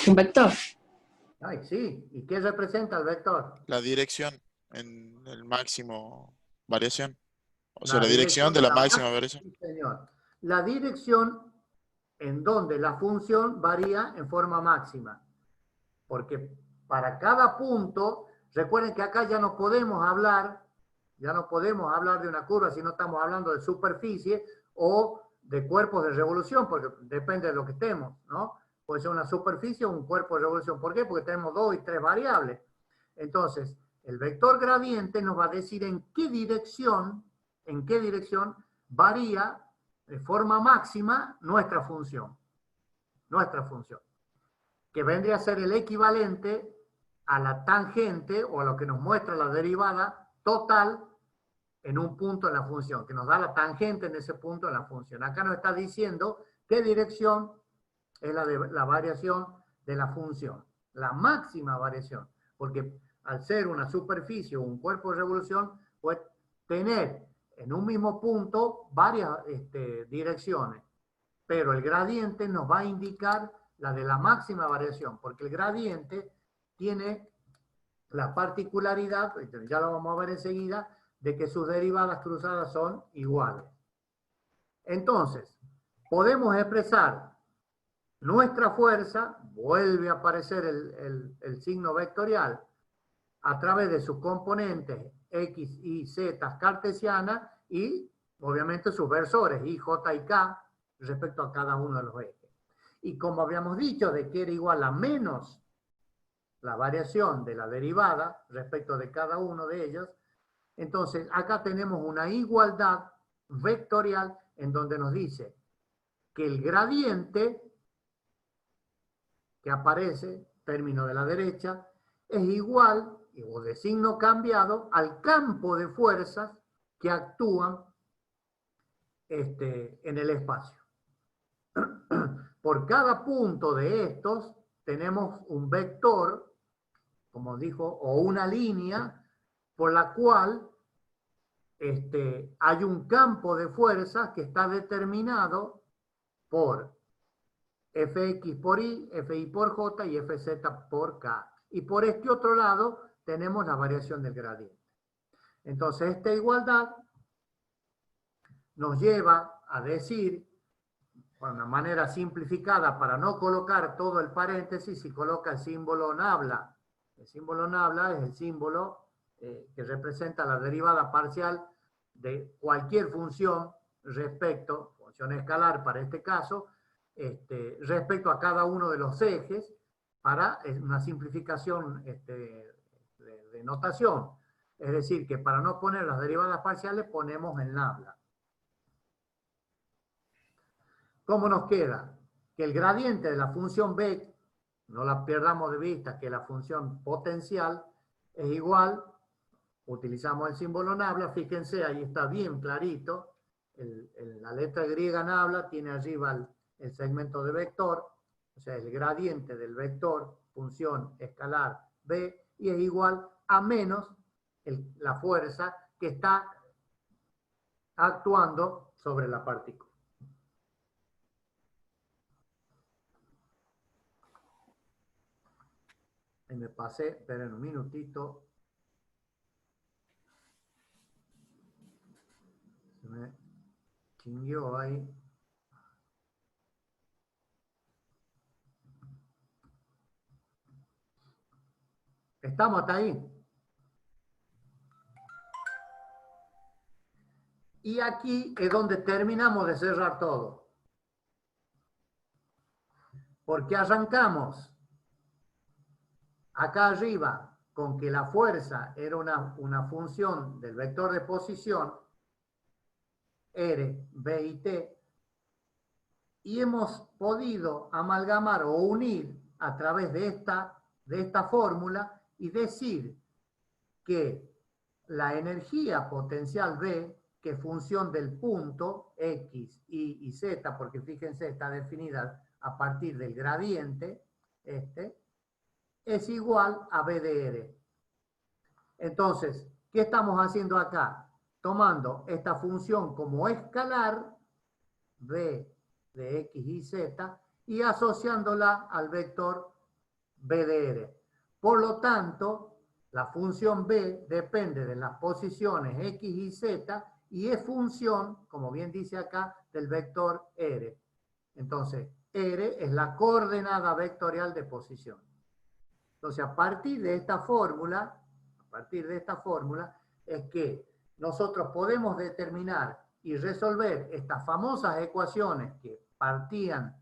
Un vector. Ay, sí. ¿Y qué representa el vector? La dirección en el máximo variación. O sea, La la dirección de la máxima sí, variación. señor. La dirección en donde la función varía en forma máxima. Porque para cada punto, recuerden que acá ya no podemos hablar de una curva si no estamos hablando de superficie o de cuerpos de revolución, porque depende de lo que estemos, ¿no? Puede ser una superficie o un cuerpo de revolución. ¿Por qué? Porque tenemos 2 y 3 variables. Entonces, el vector gradiente nos va a decir en qué dirección varía de forma máxima nuestra función. Que vendría a ser el equivalente a la tangente o a lo que nos muestra la derivada total en un punto en la función, que nos da la tangente en ese punto en la función. Acá nos está diciendo qué dirección es la variación de la función, la máxima variación, porque al ser una superficie o un cuerpo de revolución, puede tener en un mismo punto varias direcciones, pero el gradiente nos va a indicar la de la máxima variación, porque el gradiente tiene la particularidad, ya lo vamos a ver enseguida, de que sus derivadas cruzadas son iguales. Entonces, podemos expresar nuestra fuerza, vuelve a aparecer el signo vectorial, a través de sus componentes X, Y, Z cartesianas y obviamente sus versores I, J y K respecto a cada uno de los ejes. Y como habíamos dicho de que era igual a menos la variación de la derivada respecto de cada uno de ellos, entonces acá tenemos una igualdad vectorial en donde nos dice que el gradiente que aparece, término de la derecha, es igual o de signo cambiado al campo de fuerzas que actúan en el espacio. Por cada punto de estos tenemos un vector, como dijo, o una línea por la cual hay un campo de fuerzas que está determinado por Fx por Y, Fi por J y Fz por K. Y por este otro lado tenemos la variación del gradiente. Entonces esta igualdad nos lleva a decir, de una manera simplificada, para no colocar todo el paréntesis, si coloca el símbolo nabla. El símbolo nabla es el símbolo que representa la derivada parcial de cualquier función función escalar para este caso, respecto a cada uno de los ejes, para una simplificación de notación. Es decir, que para no poner las derivadas parciales ponemos el nabla. ¿Cómo nos queda? Que el gradiente de la función b, no la perdamos de vista, que la función potencial es igual, utilizamos el símbolo nabla, fíjense, ahí está bien clarito, la letra griega nabla tiene arriba el segmento de vector, o sea, el gradiente del vector, función escalar b, y es igual a menos la fuerza que está actuando sobre la partícula. Ahí me pasé, esperen un minutito. Se me chingueó ahí. ¿Estamos hasta ahí? Y aquí es donde terminamos de cerrar todo. Porque arrancamos acá arriba con que la fuerza era una función del vector de posición, R, B y T, y hemos podido amalgamar o unir a través de esta fórmula y decir que la energía potencial B, que es función del punto X, Y y Z, porque fíjense, está definida a partir del gradiente, es igual a B de R. Entonces, ¿qué estamos haciendo acá? Tomando esta función como escalar, B de X y Z, y asociándola al vector B de R. Por lo tanto, la función B depende de las posiciones X y Z y es función, como bien dice acá, del vector R. Entonces, R es la coordenada vectorial de posición. Entonces, a partir de esta fórmula, es que nosotros podemos determinar y resolver estas famosas ecuaciones que partían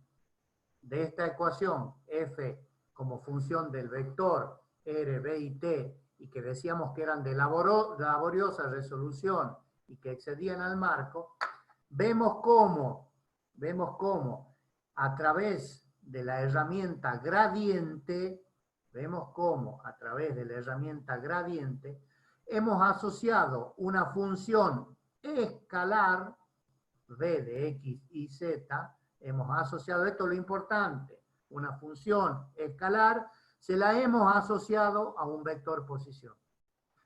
de esta ecuación F como función del vector R, B y T, y que decíamos que eran de laboriosa resolución y que excedían al marco, vemos cómo a través de la herramienta gradiente, hemos asociado una función escalar, B de X y Z, hemos asociado, esto es lo importante, una función escalar, se la hemos asociado a un vector posición.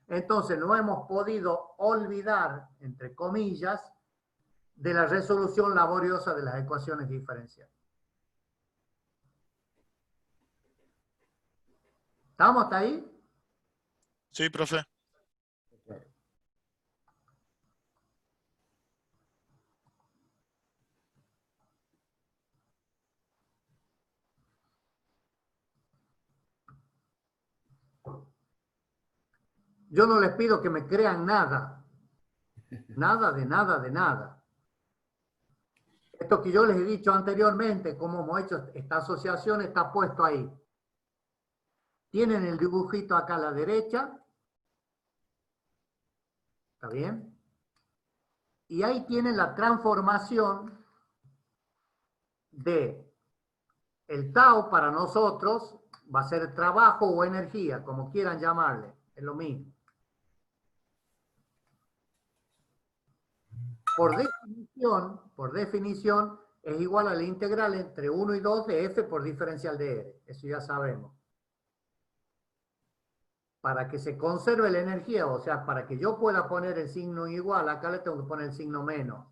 Entonces no hemos podido olvidar, entre comillas, de la resolución laboriosa de las ecuaciones diferenciales. ¿Estamos hasta ahí? Sí, profe. Yo no les pido que me crean nada. Nada de nada de nada. Esto que yo les he dicho anteriormente, cómo hemos hecho esta asociación, está puesto ahí. Tienen el dibujito acá a la derecha. ¿Está bien? Y ahí tienen la transformación de el tau para nosotros, va a ser trabajo o energía, como quieran llamarle, es lo mismo. Por definición, es igual a la integral entre 1 y 2 de f por diferencial de r. Eso ya sabemos. Para que se conserve la energía, o sea, para que yo pueda poner el signo igual, acá le tengo que poner el signo menos,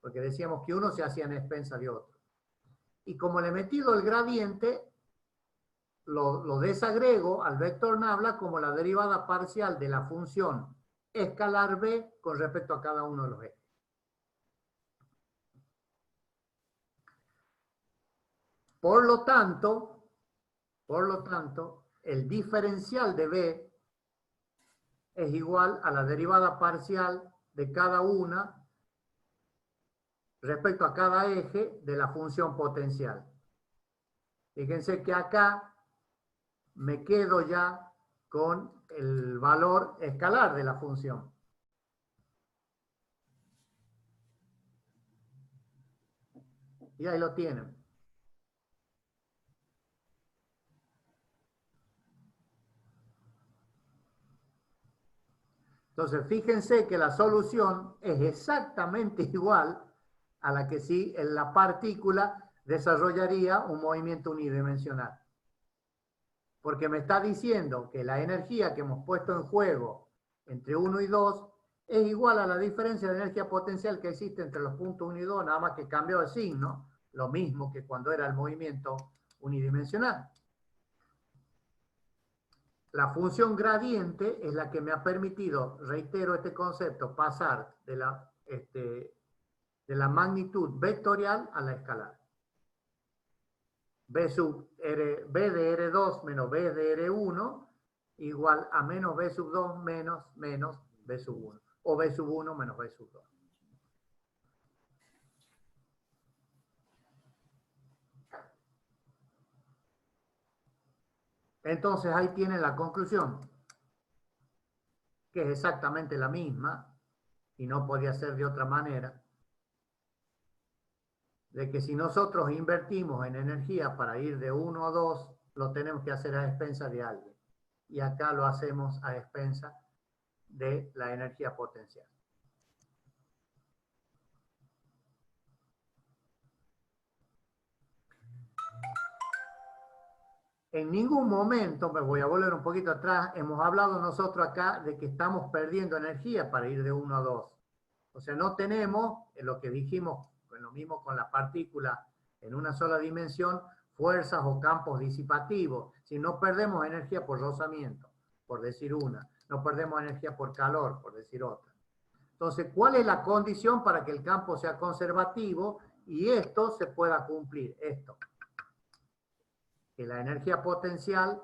porque decíamos que uno se hacía en expensa de otro. Y como le he metido el gradiente, lo desagrego al vector nabla como la derivada parcial de la función escalar b con respecto a cada uno de los ejes. Por lo tanto, el diferencial de b es igual a la derivada parcial de cada una respecto a cada eje de la función potencial. Fíjense que acá me quedo ya con el valor escalar de la función. Y ahí lo tienen. Entonces, fíjense que la solución es exactamente igual a la que si en la partícula desarrollaría un movimiento unidimensional. Porque me está diciendo que la energía que hemos puesto en juego entre 1 y 2 es igual a la diferencia de energía potencial que existe entre los puntos 1 y 2, nada más que cambió de signo, lo mismo que cuando era el movimiento unidimensional. La función gradiente es la que me ha permitido, reitero este concepto, pasar de la magnitud vectorial a la escalar. B de R2 menos B de R1 igual a menos B sub 2 menos B sub 1. O B sub 1 menos B sub 2. Entonces ahí tienen la conclusión, que es exactamente la misma y no podía ser de otra manera. de que si nosotros invertimos en energía para ir de 1 a 2, lo tenemos que hacer a expensas de alguien. Y acá lo hacemos a expensas de la energía potencial. En ningún momento, me voy a volver un poquito atrás, hemos hablado nosotros acá de que estamos perdiendo energía para ir de 1 a 2. O sea, no tenemos, lo que dijimos, lo mismo con las partículas en una sola dimensión, fuerzas o campos disipativos. Si no perdemos energía por rozamiento, por decir una. No perdemos energía por calor, por decir otra. Entonces, ¿cuál es la condición para que el campo sea conservativo y esto se pueda cumplir? Esto. Que la energía potencial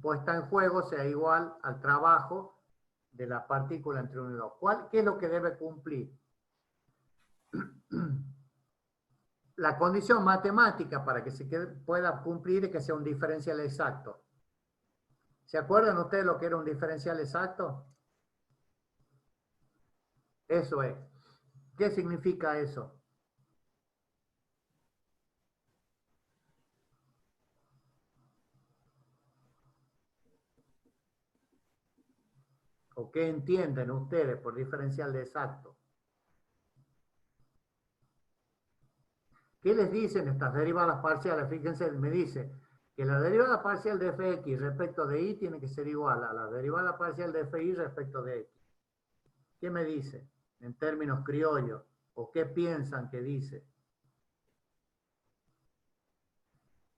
puesta en juego sea igual al trabajo de la partícula entre 1 y 2. ¿Qué es lo que debe cumplir? La condición matemática para que se pueda cumplir es que sea un diferencial exacto. ¿Se acuerdan ustedes lo que era un diferencial exacto? Eso es. ¿Qué significa eso? ¿O qué entienden ustedes por diferencial exacto? ¿Qué les dicen estas derivadas parciales? Fíjense, me dice que la derivada parcial de fx respecto de y tiene que ser igual a la derivada parcial de fi respecto de x. ¿Qué me dice en términos criollos? ¿O qué piensan que dice?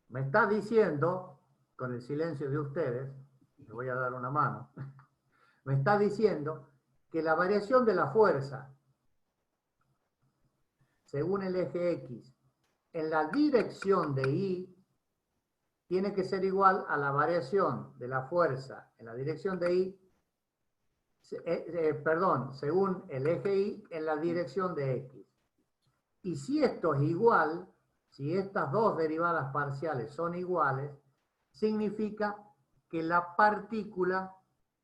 Me está diciendo, con el silencio de ustedes, les voy a dar una mano, me está diciendo que la variación de la fuerza según el eje X en la dirección de Y tiene que ser igual a la variación de la fuerza en la dirección de Y, según el eje Y en la dirección de X. Y si esto es igual, si estas dos derivadas parciales son iguales, significa que la partícula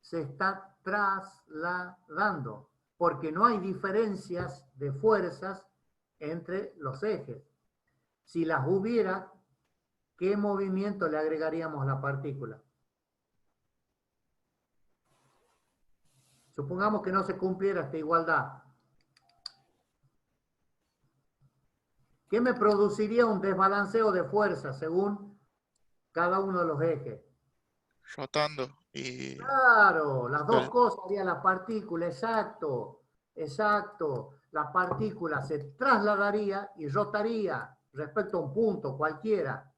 se está trasladando, porque no hay diferencias de fuerzas entre los ejes. Si las hubiera, ¿qué movimiento le agregaríamos a la partícula? Supongamos que no se cumpliera esta igualdad. ¿Qué me produciría un desbalanceo de fuerza según cada uno de los ejes? Rotando y... Claro, las dos cosas haría la partícula, exacto, exacto. La partícula se trasladaría y rotaría respecto a un punto cualquiera.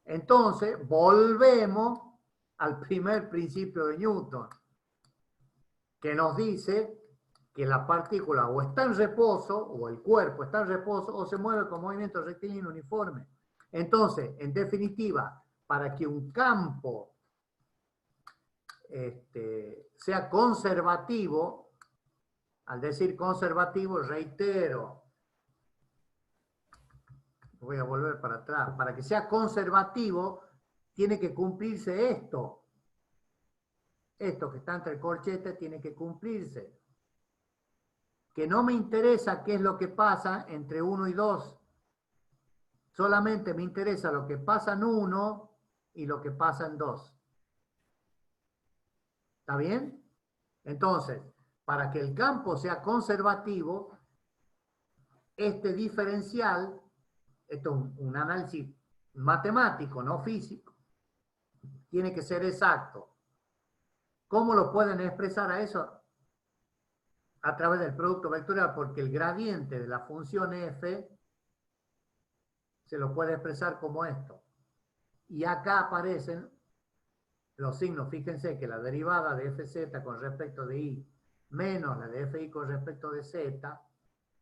Entonces, volvemos al primer principio de Newton, que nos dice que la partícula o está en reposo, o el cuerpo está en reposo, o se mueve con movimiento rectilíneo uniforme. Entonces, en definitiva, para que un campo sea conservativo, al decir conservativo, reitero, voy a volver para atrás, para que sea conservativo, tiene que cumplirse esto. Esto que está entre el corchete tiene que cumplirse. Que no me interesa qué es lo que pasa entre 1 y 2. Solamente me interesa lo que pasa en 1 y lo que pasa en 2. ¿Está bien? Entonces, para que el campo sea conservativo, este diferencial, esto es un análisis matemático, no físico, tiene que ser exacto. ¿Cómo lo pueden expresar a eso? A través del producto vectorial, porque el gradiente de la función f se lo puede expresar como esto. Y acá aparecen los signos. Fíjense que la derivada de fz con respecto de y menos la de fi con respecto de z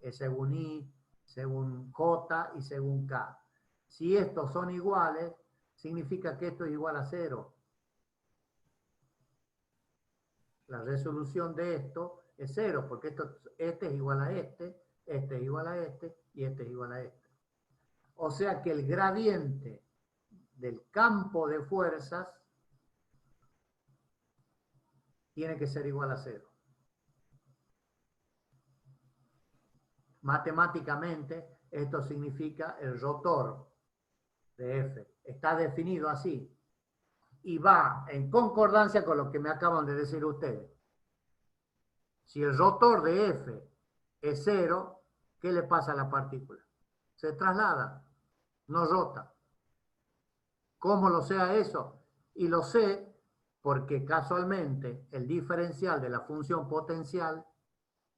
es según i, según j y según k. Si estos son iguales, significa que esto es igual a 0. La resolución de esto es 0, porque este es igual a este es igual a este y este es igual a este. O sea que el gradiente del campo de fuerzas tiene que ser igual a 0. Matemáticamente, esto significa el rotor de F. Está definido así. Y va en concordancia con lo que me acaban de decir ustedes. Si el rotor de F es 0, ¿qué le pasa a la partícula? Se traslada, no rota. ¿Cómo lo sé a eso? Y lo sé porque casualmente el diferencial de la función potencial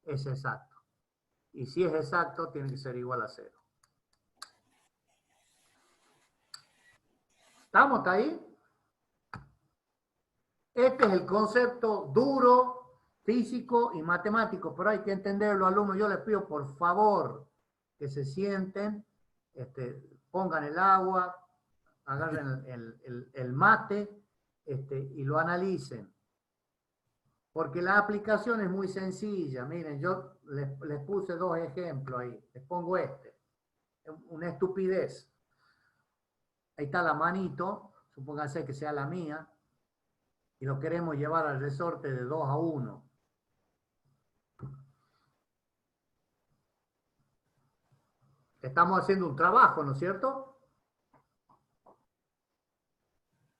es exacto. Y si es exacto, tiene que ser igual a 0. ¿Estamos ahí? Este es el concepto duro, físico y matemático, pero hay que entenderlo, alumnos. Yo les pido, por favor, que se sienten, pongan el agua, agarren el mate y lo analicen. Porque la aplicación es muy sencilla. Miren, yo les puse 2 ejemplos ahí. Les pongo este. Una estupidez. Ahí está la manito, supónganse que sea la mía, y lo queremos llevar al resorte de 2 a 1. Estamos haciendo un trabajo, ¿no es cierto?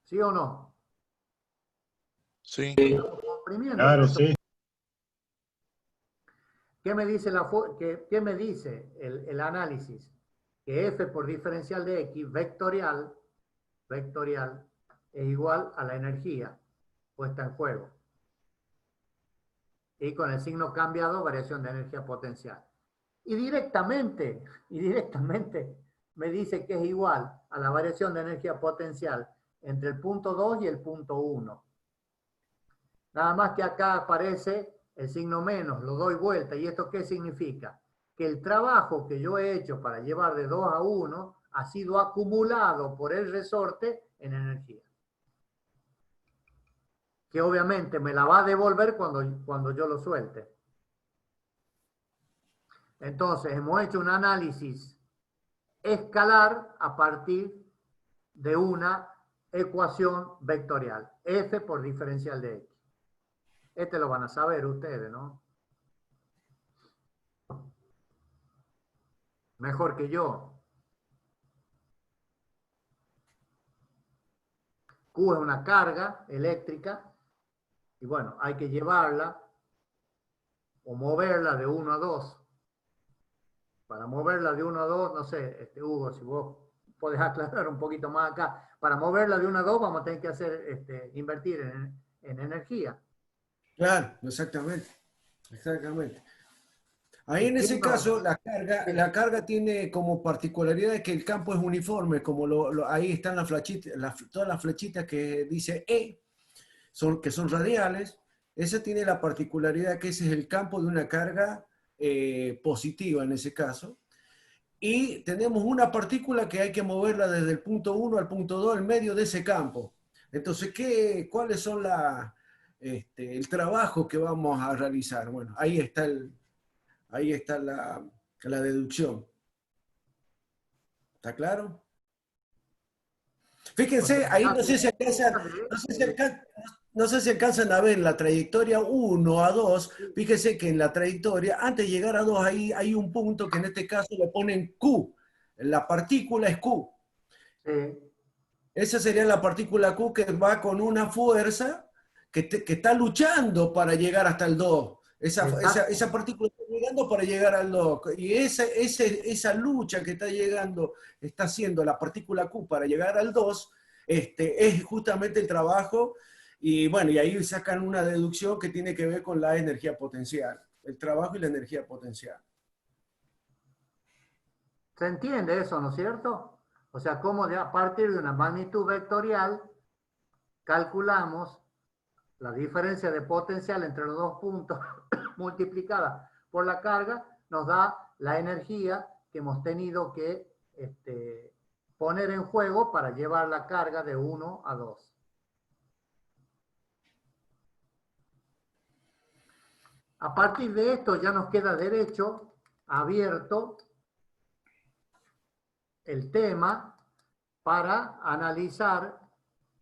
¿Sí o no? Sí. Claro, sí. ¿Qué me dice, el análisis? Que F por diferencial de X vectorial es igual a la energía puesta en juego. Y con el signo cambiado, variación de energía potencial. Y directamente me dice que es igual a la variación de energía potencial entre el punto 2 y el punto 1. Nada más que acá aparece el signo menos, lo doy vuelta. ¿Y esto qué significa? Que el trabajo que yo he hecho para llevar de 2 a 1 ha sido acumulado por el resorte en energía. Que obviamente me la va a devolver cuando yo lo suelte. Entonces, hemos hecho un análisis escalar a partir de una ecuación vectorial. F por diferencial de X. Este lo van a saber ustedes, ¿no? Mejor que yo. Q es una carga eléctrica y bueno, hay que llevarla o moverla de 1 a 2. Para moverla de 1 a 2, no sé, Hugo, si vos podés aclarar un poquito más acá. Para moverla de 1 a 2 vamos a tener que hacer, invertir en energía. Claro, exactamente. Exactamente. Ahí en ese caso, la carga tiene como particularidad de que el campo es uniforme, como ahí están las flechitas, todas las flechitas que dice E, que son radiales. Esa tiene la particularidad que ese es el campo de una carga positiva en ese caso. Y tenemos una partícula que hay que moverla desde el punto 1 al punto 2 en medio de ese campo. Entonces, ¿cuáles son el trabajo que vamos a realizar? Bueno, ahí está la deducción. ¿Está claro? Fíjense, ahí no sé si alcanzan a ver la trayectoria 1 a 2. Fíjense que en la trayectoria, antes de llegar a 2, ahí hay un punto que en este caso le ponen Q. La partícula es Q. Esa sería la partícula Q que va con una fuerza que está luchando para llegar hasta el 2. Esa partícula está llegando para llegar al 2. Y esa lucha que está haciendo la partícula Q para llegar al 2, es justamente el trabajo. Y bueno, y ahí sacan una deducción que tiene que ver con la energía potencial. El trabajo y la energía potencial. ¿Se entiende eso, no es cierto? O sea, cómo a partir de una magnitud vectorial calculamos la diferencia de potencial entre los dos puntos multiplicada por la carga, nos da la energía que hemos tenido que poner en juego para llevar la carga de 1 a 2. A partir de esto ya nos queda derecho abierto el tema para analizar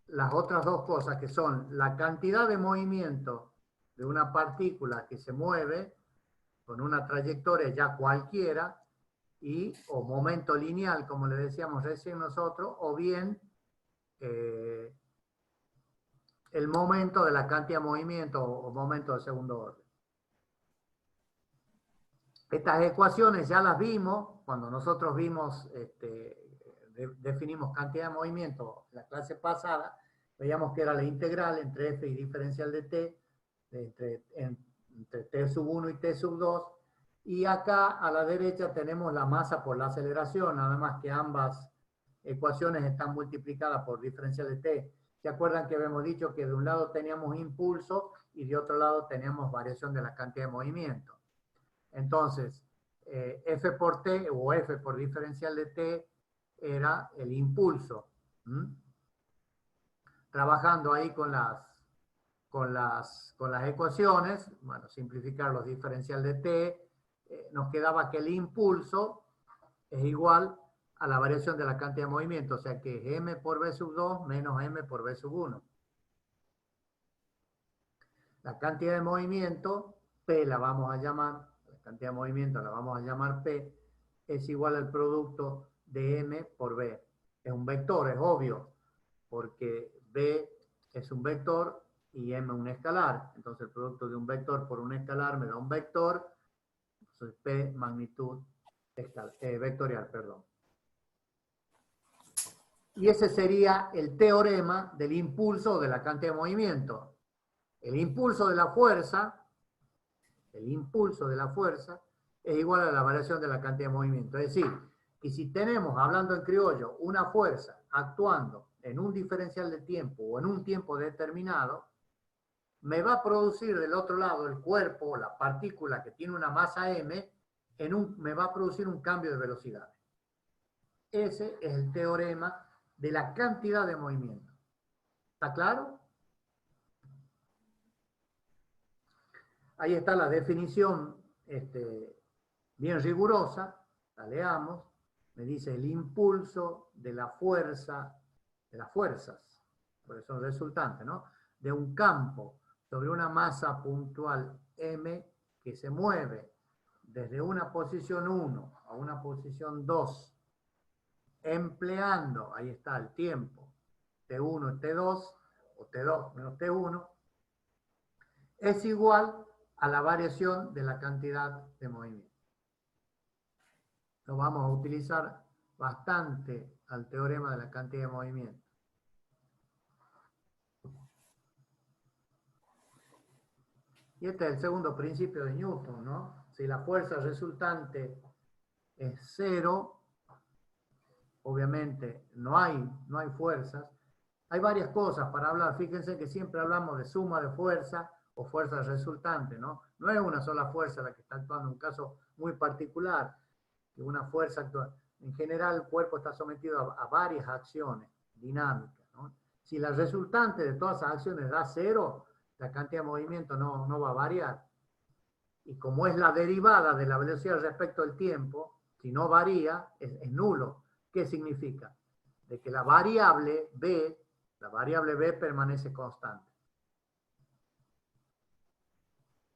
las otras dos cosas, que son la cantidad de movimiento de una partícula que se mueve con una trayectoria ya cualquiera o momento lineal, como le decíamos recién nosotros, o bien el momento de la cantidad de movimiento o momento de segundo orden. Estas ecuaciones ya las vimos cuando nosotros vimos, definimos cantidad de movimiento la clase pasada. Veíamos que era la integral entre f y diferencial de t, entre t sub 1 y t sub 2. Y acá a la derecha tenemos la masa por la aceleración, nada más que ambas ecuaciones están multiplicadas por diferencial de t. ¿Se acuerdan que habíamos dicho que de un lado teníamos impulso y de otro lado teníamos variación de la cantidad de movimiento? Entonces, F por T o F por diferencial de T era el impulso. Trabajando ahí con las ecuaciones, bueno, simplificar los diferencial de T, nos quedaba que el impulso es igual a la variación de la cantidad de movimiento, o sea que es M por V sub 2 menos M por V sub 1. La cantidad de movimiento, P la vamos a llamar, la cantidad de movimiento la vamos a llamar P, es igual al producto de M por V. Es un vector, es obvio, porque V es un vector y M un escalar. Entonces el producto de un vector por un escalar me da un vector, entonces P magnitud vectorial, perdón. Y ese sería el teorema del impulso de la cantidad de movimiento. El impulso de la fuerza es igual a la variación de la cantidad de movimiento. Es decir, que si tenemos, hablando en criollo, una fuerza actuando en un diferencial de tiempo o en un tiempo determinado, me va a producir del otro lado el cuerpo, la partícula que tiene una masa m, me va a producir un cambio de velocidad. Ese es el teorema de la cantidad de movimiento. ¿Está claro? Ahí está la definición bien rigurosa, la leamos. Me dice el impulso de la fuerza, de las fuerzas, por eso es resultante, ¿no? De un campo sobre una masa puntual m que se mueve desde una posición 1 a una posición 2, empleando, ahí está el tiempo, T1 y T2, o T2 menos T1, es igual a la variación de la cantidad de movimiento. Lo vamos a utilizar bastante al teorema de la cantidad de movimiento. Y este es el segundo principio de Newton, ¿no? Si la fuerza resultante es cero, obviamente no hay fuerzas. Hay varias cosas para hablar. Fíjense que siempre hablamos de suma de fuerza o fuerza resultante, ¿no? No es una sola fuerza la que está actuando, en un caso muy particular, que una fuerza actúa. En general, el cuerpo está sometido a varias acciones dinámicas, ¿no? Si la resultante de todas esas acciones da cero, la cantidad de movimiento no va a variar. Y como es la derivada de la velocidad respecto al tiempo, si no varía, es nulo. ¿Qué significa? De que la variable B permanece constante.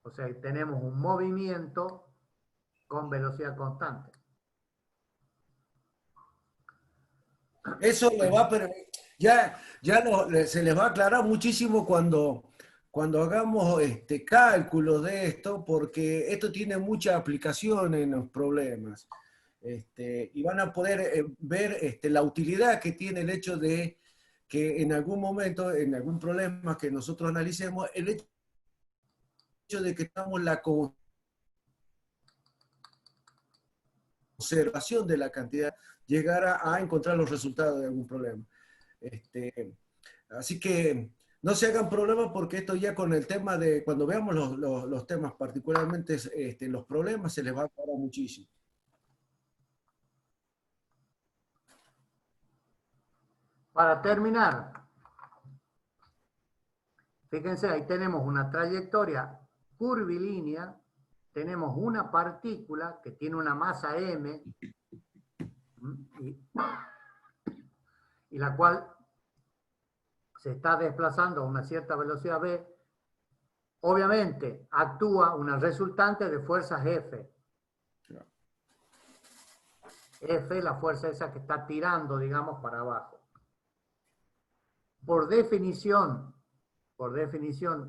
O sea, tenemos un movimiento con velocidad constante. Eso le va a permitir, se les va a aclarar muchísimo cuando hagamos cálculos de esto, porque esto tiene mucha aplicación en los problemas. Y van a poder ver la utilidad que tiene el hecho de que en algún momento, en algún problema que nosotros analicemos, el hecho de que tengamos la conservación de la cantidad, llegar a encontrar los resultados de algún problema. Así que no se hagan problemas, porque esto ya con el tema de, cuando veamos los temas, particularmente los problemas, se les va a aclarar muchísimo. Para terminar, fíjense, ahí tenemos una trayectoria curvilínea, tenemos una partícula que tiene una masa m y la cual se está desplazando a una cierta velocidad v. Obviamente actúa una resultante de fuerzas F. F es la fuerza esa que está tirando, digamos, para abajo. Por definición,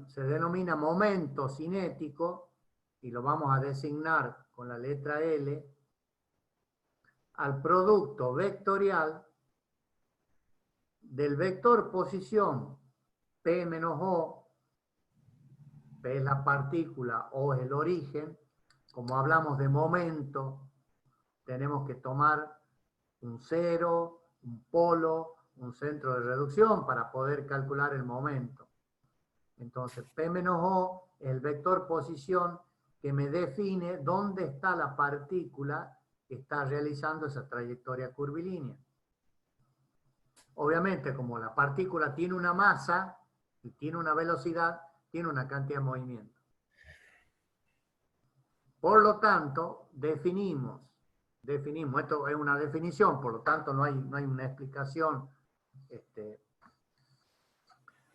se denomina momento cinético, y lo vamos a designar con la letra L, al producto vectorial del vector posición P menos O, P es la partícula, O es el origen. Como hablamos de momento, tenemos que tomar un cero, un polo, un centro de reducción para poder calcular el momento. Entonces, P menos O es el vector posición que me define dónde está la partícula que está realizando esa trayectoria curvilínea. Obviamente, como la partícula tiene una masa y tiene una velocidad, tiene una cantidad de movimiento. Por lo tanto, definimos, esto es una definición, por lo tanto no hay una explicación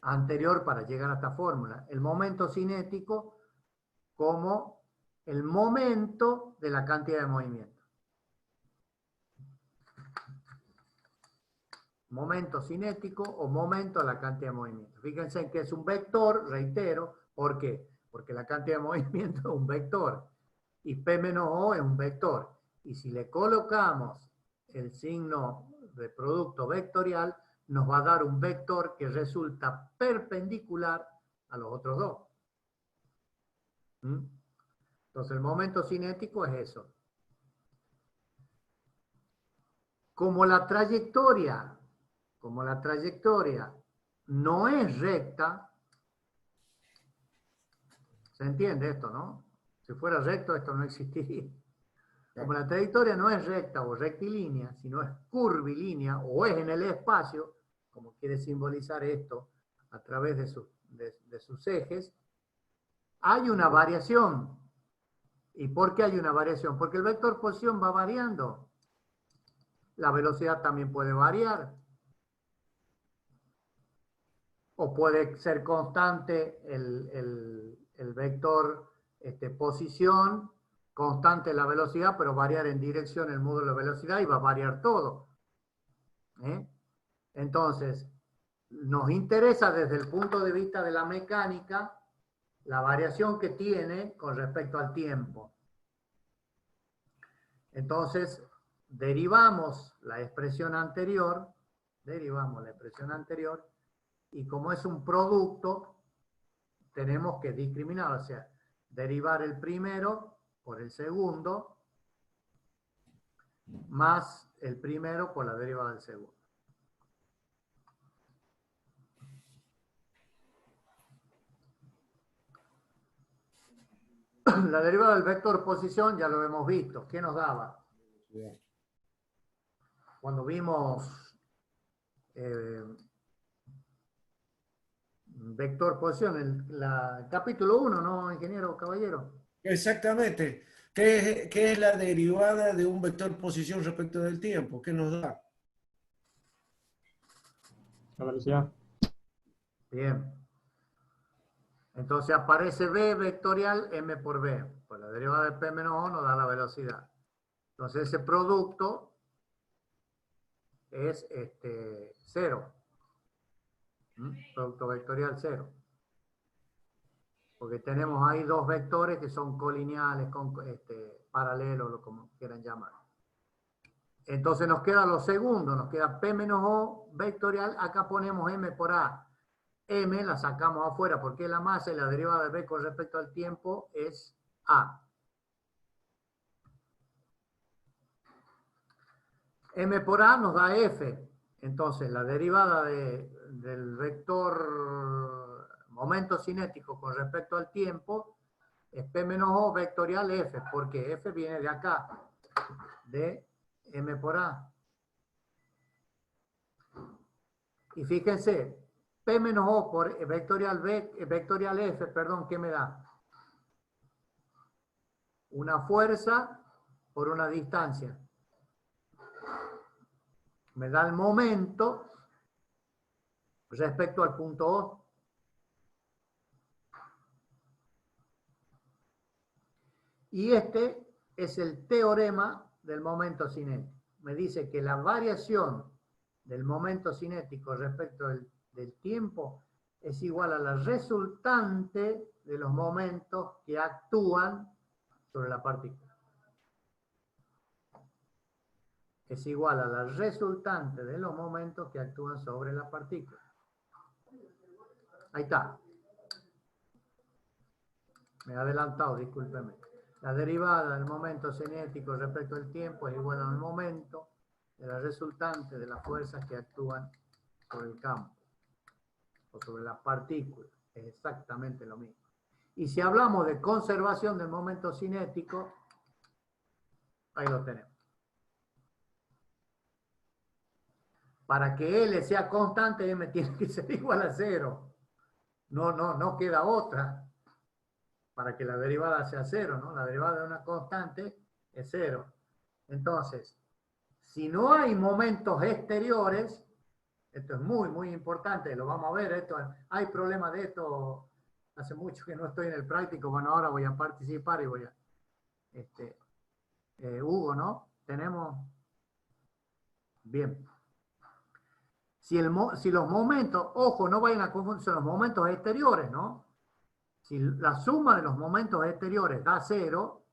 anterior para llegar a esta fórmula. El momento cinético como el momento de la cantidad de movimiento. Momento cinético o momento de la cantidad de movimiento. Fíjense que es un vector, reitero, ¿por qué? Porque la cantidad de movimiento es un vector y P menos O es un vector. Y si le colocamos el signo de producto vectorial, nos va a dar un vector que resulta perpendicular a los otros dos. Entonces el momento cinético es eso. Como la trayectoria no es recta, ¿se entiende esto, no? Si fuera recto, esto no existiría. Como la trayectoria no es recta o rectilínea, sino es curvilínea o es en el espacio, como quiere simbolizar esto a través de sus ejes, hay una variación. ¿Y por qué hay una variación? Porque el vector posición va variando. La velocidad también puede variar. O puede ser constante el vector posición, constante la velocidad, pero variar en dirección el módulo de velocidad y va a variar todo. Entonces, nos interesa desde el punto de vista de la mecánica la variación que tiene con respecto al tiempo. Entonces, derivamos la expresión anterior, y como es un producto, tenemos que discriminar, o sea, derivar el primero por el segundo, más el primero por la derivada del segundo. La derivada del vector posición ya lo hemos visto. ¿Qué nos daba? Cuando vimos vector posición, el capítulo 1, ¿no, ingeniero Caballero? Exactamente. ¿Qué es la derivada de un vector posición respecto del tiempo? ¿Qué nos da? La velocidad. Bien. Entonces aparece B vectorial M por B. Pues la derivada de P menos O nos da la velocidad. Entonces ese producto es 0. Producto vectorial 0. Porque tenemos ahí dos vectores que son colineales, paralelos, como quieran llamar. Entonces nos queda lo segundo, nos queda P menos O vectorial. Acá ponemos M por A. M la sacamos afuera porque es la masa y la derivada de B con respecto al tiempo es A. M por A nos da F. Entonces la derivada del vector momento cinético con respecto al tiempo es P menos O vectorial F, porque F viene de acá, de M por A. Y fíjense, P menos O por vectorial F, perdón, ¿qué me da? Una fuerza por una distancia. Me da el momento respecto al punto O. Y este es el teorema del momento cinético. me dice que la variación del momento cinético respecto del tiempo es igual a la resultante de los momentos que actúan sobre la partícula. Es igual a la resultante de los momentos que actúan sobre la partícula. Ahí está. Me he adelantado, discúlpeme. La derivada del momento cinético respecto al tiempo es igual al momento de la resultante de las fuerzas que actúan sobre el campo o sobre la partícula. Es exactamente lo mismo. Y si hablamos de conservación del momento cinético, ahí lo tenemos. Para que L sea constante, M tiene que ser igual a 0. No queda otra para que la derivada sea 0, ¿no? La derivada de una constante es 0. Entonces, si no hay momentos exteriores, esto es muy, muy importante, lo vamos a ver, hay problemas de esto, hace mucho que no estoy en el práctico, bueno, ahora voy a participar y voy a... Hugo, ¿no? Tenemos... Bien. Si los momentos, ojo, no vayan a confundirse, los momentos exteriores, ¿no? Si la suma de los momentos exteriores da 0,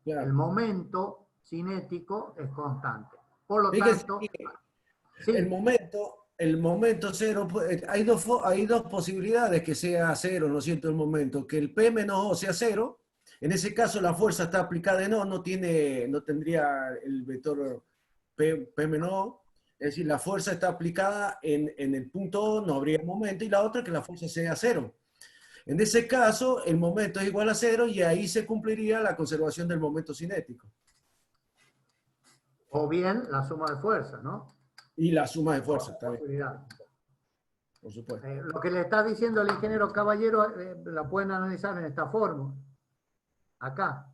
claro, el momento cinético es constante. Por lo tanto, sí, el momento 0, hay dos posibilidades que sea 0, ¿no es cierto? El momento, que el P menos O sea 0, en ese caso la fuerza está aplicada en O, no tendría el vector P menos O. Es decir, la fuerza está aplicada en el punto O, no habría momento, y la otra que la fuerza sea 0. En ese caso, el momento es igual a 0 y ahí se cumpliría la conservación del momento cinético. O bien la suma de fuerzas, ¿no? Y la suma de fuerzas, está bien. Por supuesto. Lo que le está diciendo el ingeniero Caballero, la pueden analizar en esta fórmula. Acá.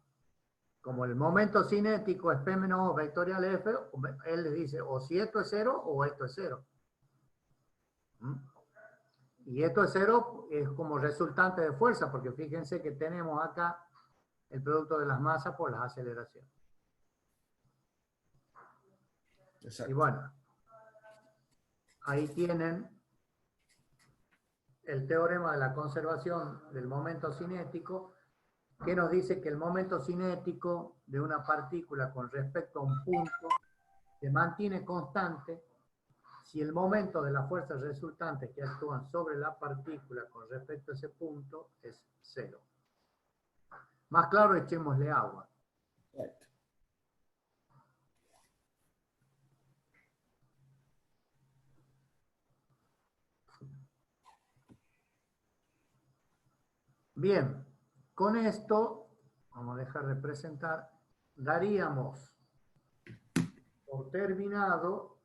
Como el momento cinético es P menos O vectorial F, él le dice o si esto es 0 o esto es 0. Y esto es 0 es como resultante de fuerza, porque fíjense que tenemos acá el producto de las masas por las aceleraciones. Exacto. Y bueno, ahí tienen el teorema de la conservación del momento cinético, que nos dice que el momento cinético de una partícula con respecto a un punto se mantiene constante si el momento de las fuerzas resultantes que actúan sobre la partícula con respecto a ese punto es 0. Más claro, echémosle agua. Bien, con esto, vamos a dejar de presentar, daríamos por terminado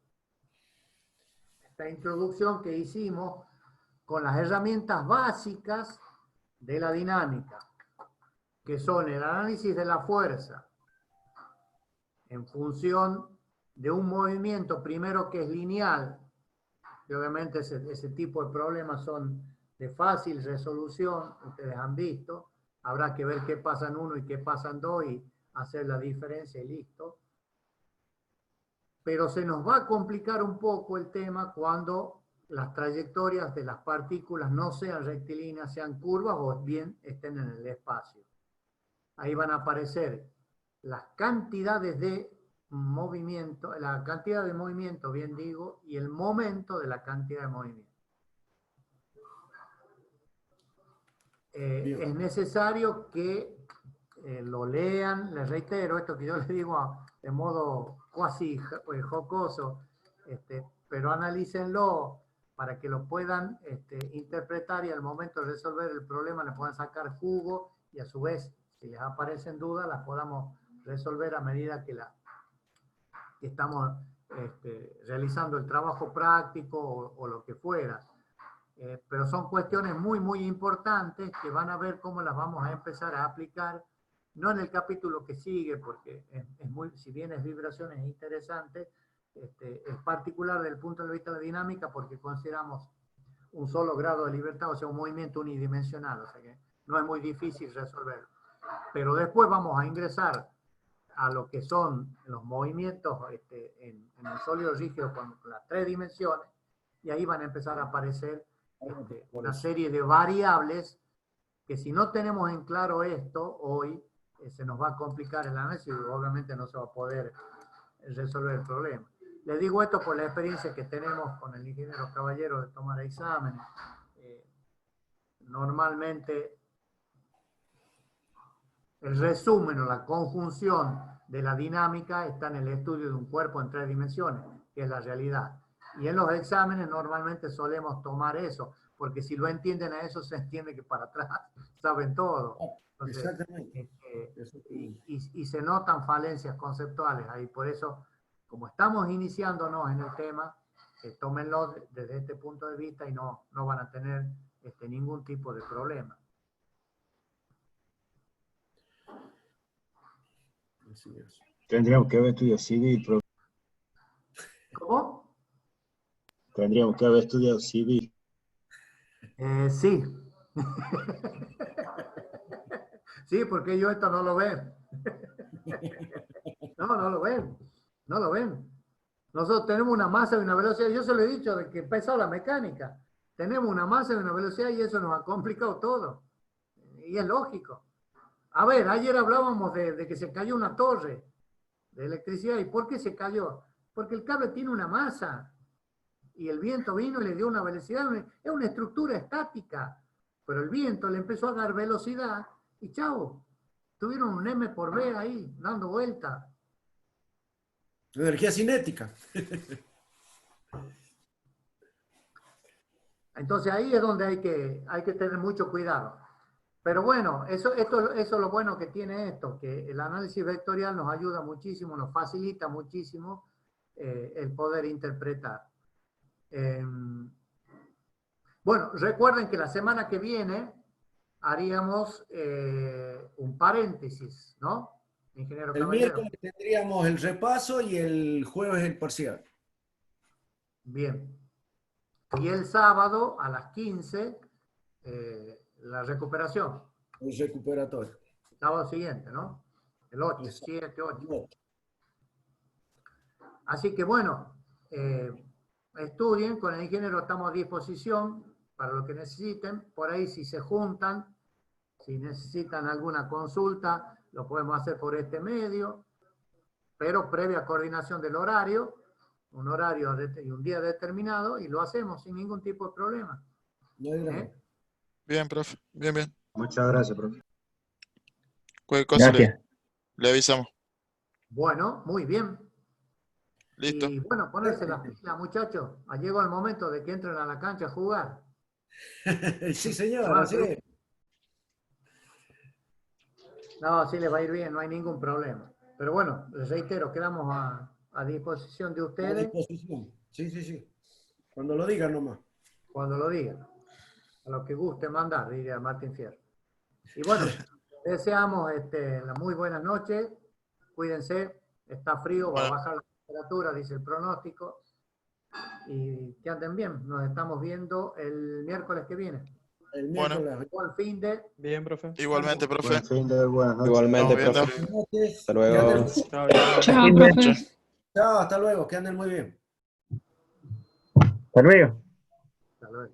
esta introducción que hicimos con las herramientas básicas de la dinámica, que son el análisis de la fuerza en función de un movimiento, primero que es lineal, y obviamente ese tipo de problemas son de fácil resolución, ustedes han visto, habrá que ver qué pasa en uno y qué pasa en dos y hacer la diferencia y listo. Pero se nos va a complicar un poco el tema cuando las trayectorias de las partículas no sean rectilíneas, sean curvas o bien estén en el espacio. Ahí van a aparecer las cantidades de movimiento, la cantidad de movimiento, bien digo, y el momento de la cantidad de movimiento. Es necesario que lo lean, les reitero esto que yo les digo de modo cuasi jocoso, pero analícenlo para que lo puedan interpretar y al momento de resolver el problema le puedan sacar jugo y a su vez, si les aparecen dudas, las podamos resolver a medida que estamos realizando el trabajo práctico o lo que fuera. Pero son cuestiones muy, muy importantes que van a ver cómo las vamos a empezar a aplicar, no en el capítulo que sigue, porque si bien es vibraciones interesantes, es particular desde el punto de vista de la dinámica porque consideramos un solo grado de libertad, o sea, un movimiento unidimensional, o sea que no es muy difícil resolverlo. Pero después vamos a ingresar a lo que son los movimientos en el sólido rígido con las 3 dimensiones, y ahí van a empezar a aparecer una serie de variables que si no tenemos en claro esto hoy, se nos va a complicar el análisis y obviamente no se va a poder resolver el problema. Les digo esto por la experiencia que tenemos con el ingeniero Caballero de tomar exámenes. Normalmente el resumen o la conjunción de la dinámica está en el estudio de un cuerpo en 3 dimensiones, que es la realidad. Y en los exámenes normalmente solemos tomar eso, porque si lo entienden a eso, se entiende que para atrás saben todo. Entonces, Exactamente. y se notan falencias conceptuales ahí. Por eso, como estamos iniciándonos en el tema, tómenlo desde este punto de vista y no van a tener ningún tipo de problema. Tendríamos que haber estudiado civil, profe. ¿Cómo? Tendríamos que haber estudiado civil. Sí. Sí, porque ellos esto no lo ven. No lo ven. No lo ven. Nosotros tenemos una masa y una velocidad. Yo se lo he dicho de que empezó la mecánica. Tenemos una masa y una velocidad y eso nos ha complicado todo. Y es lógico. A ver, ayer hablábamos de que se cayó una torre de electricidad. ¿Y por qué se cayó? Porque el cable tiene una masa. Y el viento vino y le dio una velocidad. Es una estructura estática. Pero el viento le empezó a dar velocidad y chao. Tuvieron un M por B ahí, dando vuelta. Energía cinética. Entonces ahí es donde hay que tener mucho cuidado. Pero bueno, eso es lo bueno que tiene esto, que el análisis vectorial nos ayuda muchísimo, nos facilita muchísimo el poder interpretar. Bueno, recuerden que la semana que viene haríamos un paréntesis, ¿no? Ingeniero El Caballero. miércoles tendríamos el repaso y el jueves el parcial. Bien. Y el sábado a las 15, la recuperación. El recuperatorio. El sábado siguiente, ¿no? El 8, 7, 8. Así que bueno, estudien, con el ingeniero estamos a disposición para lo que necesiten. Por ahí si se juntan, si necesitan alguna consulta, lo podemos hacer por este medio, pero previa coordinación del horario, un horario y un día determinado, y lo hacemos sin ningún tipo de problema. Bien, profe. Bien, bien. Muchas gracias, profe. Cualquier cosa Gracias. le avisamos. Bueno, muy bien. Listo. Y bueno, ponerse las pilas, muchachos. Llegó el momento de que entren a la cancha a jugar. Sí, señor, así es. No, sí les va a ir bien, no hay ningún problema. Pero bueno, les reitero, quedamos a disposición de A ustedes disposición. Sí, sí, sí. Cuando lo digan nomás. cuando lo digan. A lo que guste mandar, diría Martín Fierro. Y bueno, deseamos las muy buenas noches. Cuídense, está frío, va a bajar la temperatura, dice el pronóstico. Y que anden bien. Nos estamos viendo el miércoles que viene. El Bueno. miércoles. Buen fin de... Bien, profe. Igualmente, profe. Buen fin de buenas noches. Igualmente, Estamos profe. viendo. Buenas noches. Hasta luego. Que anden- Chao, bien. Chao, Bien. profe. Chao, hasta luego. Que anden muy bien. Hasta luego. Hasta luego.